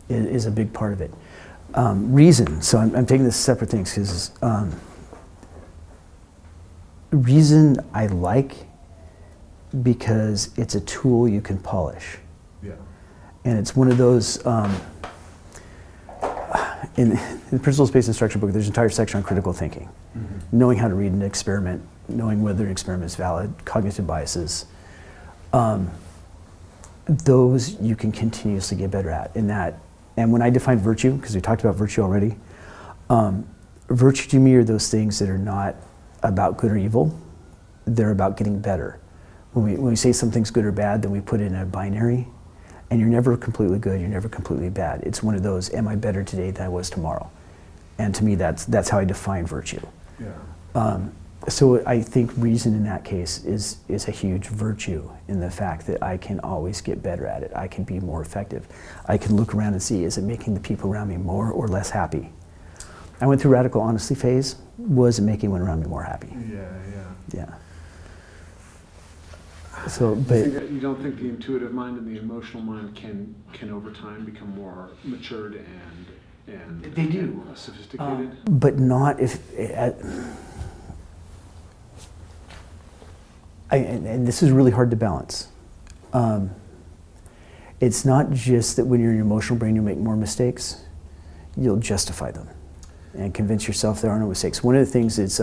[SPEAKER 2] is a big part of it. Reason, so I'm taking this separate things, because reason I like because it's a tool you can polish.
[SPEAKER 1] Yeah.
[SPEAKER 2] And it's one of those, in the principles-based instruction book, there's an entire section on critical thinking. Mm-hmm. Knowing how to read an experiment, knowing whether an experiment is valid, cognitive biases. Those you can continuously get better at in that. And when I define virtue, because we talked about virtue already, virtue to me are those things that are not about good or evil, they're about getting better. When we say something's good or bad, then we put it in a binary, and you're never completely good, you're never completely bad. It's one of those, am I better today than I was tomorrow? And to me, that's how I define virtue.
[SPEAKER 1] Yeah.
[SPEAKER 2] So I think reason in that case is a huge virtue in the fact that I can always get better at it. I can be more effective. I can look around and see, is it making the people around me more or less happy? I went through radical honesty phase. Was it making anyone around me more happy? Yeah. So, but
[SPEAKER 1] You don't think the intuitive mind and the emotional mind can over time become more matured and
[SPEAKER 2] they do
[SPEAKER 1] sophisticated?
[SPEAKER 2] but not if. And this is really hard to balance. It's not just that when you're in your emotional brain, you'll make more mistakes. You'll justify them and convince yourself there are no mistakes. One of the things is,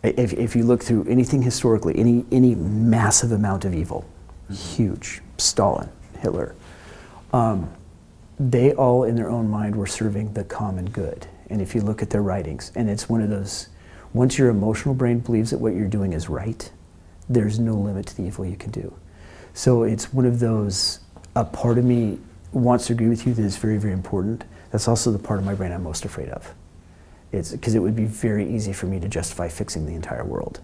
[SPEAKER 2] if you look through anything historically, any massive amount of evil, huge, Stalin, Hitler, they all in their own mind were serving the common good. And if you look at their writings, and it's one of those, once your emotional brain believes that what you're doing is right, there's no limit to the evil you can do. So it's one of those, a part of me wants to agree with you that is very, very important. That's also the part of my brain I'm most afraid of. It's because it would be very easy for me to justify fixing the entire world.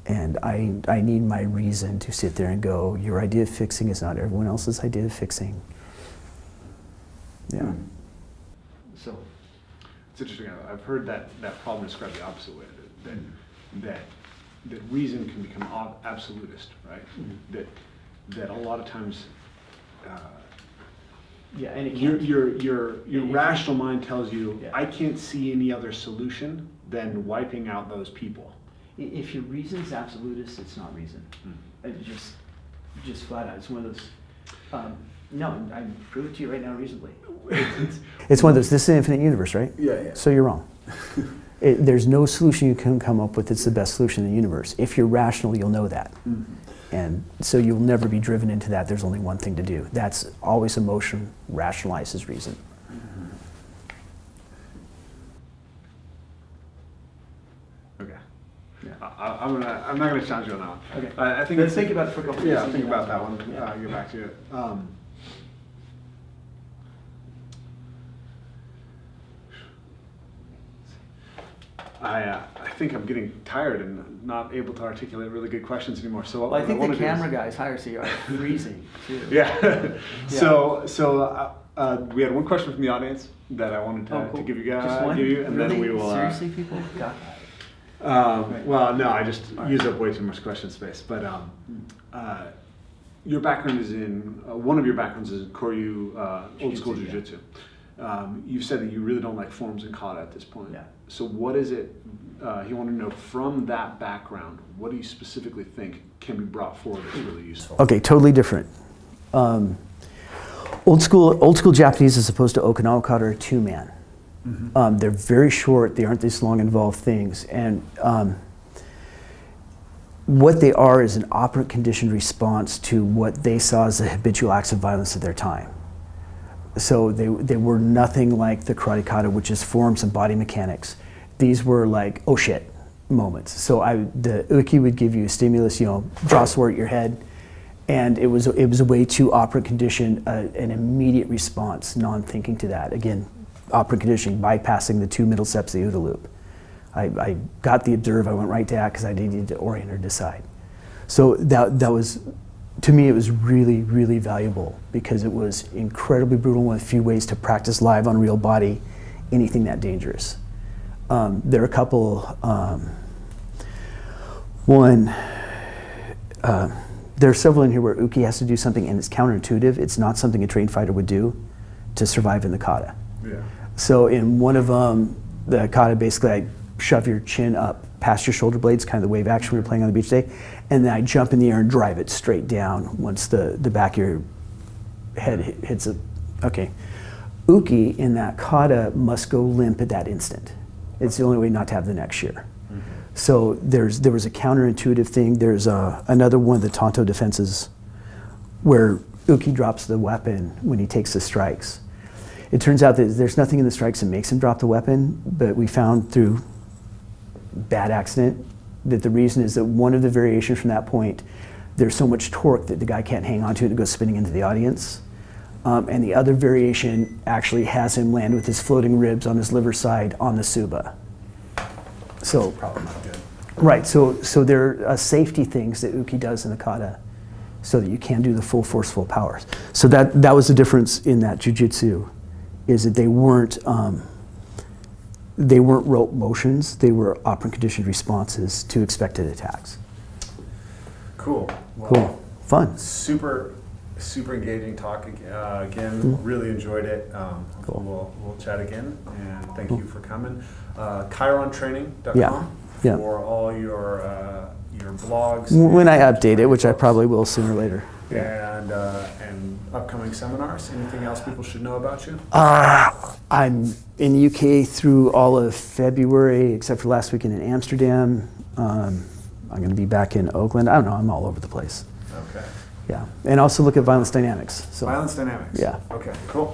[SPEAKER 2] And I need my reason to sit there and go, your idea of fixing is not everyone else's idea of fixing. Yeah.
[SPEAKER 1] So it's interesting. I've heard that problem described the opposite way. That reason can become absolutist, right? Mm-hmm. That a lot of times.
[SPEAKER 2] Yeah, and it can't.
[SPEAKER 1] Your rational mind tells you,
[SPEAKER 2] yeah.
[SPEAKER 1] I can't see any other solution than wiping out those people.
[SPEAKER 2] If your reason's absolutist, it's not reason. It's just flat out. It's one of those. No, I prove it to you right now reasonably. It's one of those. This is an infinite universe, right?
[SPEAKER 1] Yeah.
[SPEAKER 2] So you're wrong. There's no solution you can come up with that's the best solution in the universe. If you're rational, you'll know that. Mm-hmm. And so you'll never be driven into that. There's only one thing to do. That's always emotion rationalizes reason.
[SPEAKER 1] Mm-hmm. Okay. Yeah. I'm not gonna challenge you on that one.
[SPEAKER 2] Okay.
[SPEAKER 1] I think
[SPEAKER 2] let's think about it for a couple.
[SPEAKER 1] Yeah, think about that one.
[SPEAKER 2] Yeah.
[SPEAKER 1] Get back to it. I think I'm getting tired and not able to articulate really good questions anymore. So
[SPEAKER 2] well, I think the camera
[SPEAKER 1] guys
[SPEAKER 2] guy's higher, so you're freezing too.
[SPEAKER 1] Yeah. So we had one question from the audience that I wanted to give you guys, and
[SPEAKER 2] really?
[SPEAKER 1] Then we will.
[SPEAKER 2] Seriously, people? God.
[SPEAKER 1] Right. Well, no, I just use up way too much question space. But your background is in one of your backgrounds is in Koryu old school jiu-jitsu. You said that you really don't like forms and kata at this point.
[SPEAKER 2] Yeah.
[SPEAKER 1] So what is it, you want to know from that background, what do you specifically think can be brought forward that's really useful?
[SPEAKER 2] Okay, totally different. Old school Japanese as opposed to Okinawa kata are two-man. Mm-hmm. They're very short, they aren't this long involved things. And what they are is an operant conditioned response to what they saw as the habitual acts of violence of their time. So they were nothing like the karate kata, which is forms and body mechanics. These were like, oh shit moments. So the uki would give you a stimulus, draw sword at your head, and it was a way to operant condition an immediate response, non-thinking to that. Again, operant conditioning, bypassing the two middle steps of the OODA loop. I got the observe, I went right to act because I needed to orient or decide. So that was, to me, it was really, really valuable because it was incredibly brutal with a few ways to practice live on real body, anything that dangerous. There are a couple, there are several in here where uki has to do something and it's counterintuitive. It's not something a trained fighter would do to survive in the kata.
[SPEAKER 1] Yeah.
[SPEAKER 2] So in one of them, the kata basically, I shove your chin up past your shoulder blades, kind of the wave action we were playing on the beach day, and then I jump in the air and drive it straight down once the back of your head hits it. Okay. Uki in that kata must go limp at that instant. It's the only way not to have the neck shear. Mm-hmm. So there was a counterintuitive thing. There's another one of the Tonto defenses where uki drops the weapon when he takes the strikes. It turns out that there's nothing in the strikes that makes him drop the weapon, but we found through bad accident that the reason is that one of the variations from that point, there's so much torque that the guy can't hang on to it and goes spinning into the audience. And the other variation actually has him land with his floating ribs on his liver side on the suba. So
[SPEAKER 1] probably not good.
[SPEAKER 2] Right, so there are safety things that uki does in the kata so that you can do the full forceful powers. So that was the difference in that jiu-jitsu, is that they weren't rote motions, they were operant conditioned responses to expected attacks.
[SPEAKER 1] Cool. Well,
[SPEAKER 2] cool. Fun.
[SPEAKER 1] Super engaging talk again. Really enjoyed it.
[SPEAKER 2] Cool.
[SPEAKER 1] We'll chat again, and thank you for coming. ChironTraining.com
[SPEAKER 2] Yeah.
[SPEAKER 1] for all your blogs.
[SPEAKER 2] When I update it, which I probably will sooner or later.
[SPEAKER 1] And upcoming seminars. Anything else people should know about you?
[SPEAKER 2] I'm in the UK through all of February, except for last weekend in Amsterdam. I'm going to be back in Oakland. I don't know, I'm all over the place.
[SPEAKER 1] Okay.
[SPEAKER 2] Yeah, and also look at violence dynamics. So
[SPEAKER 1] Violence dynamics.
[SPEAKER 2] yeah.
[SPEAKER 1] Okay, cool.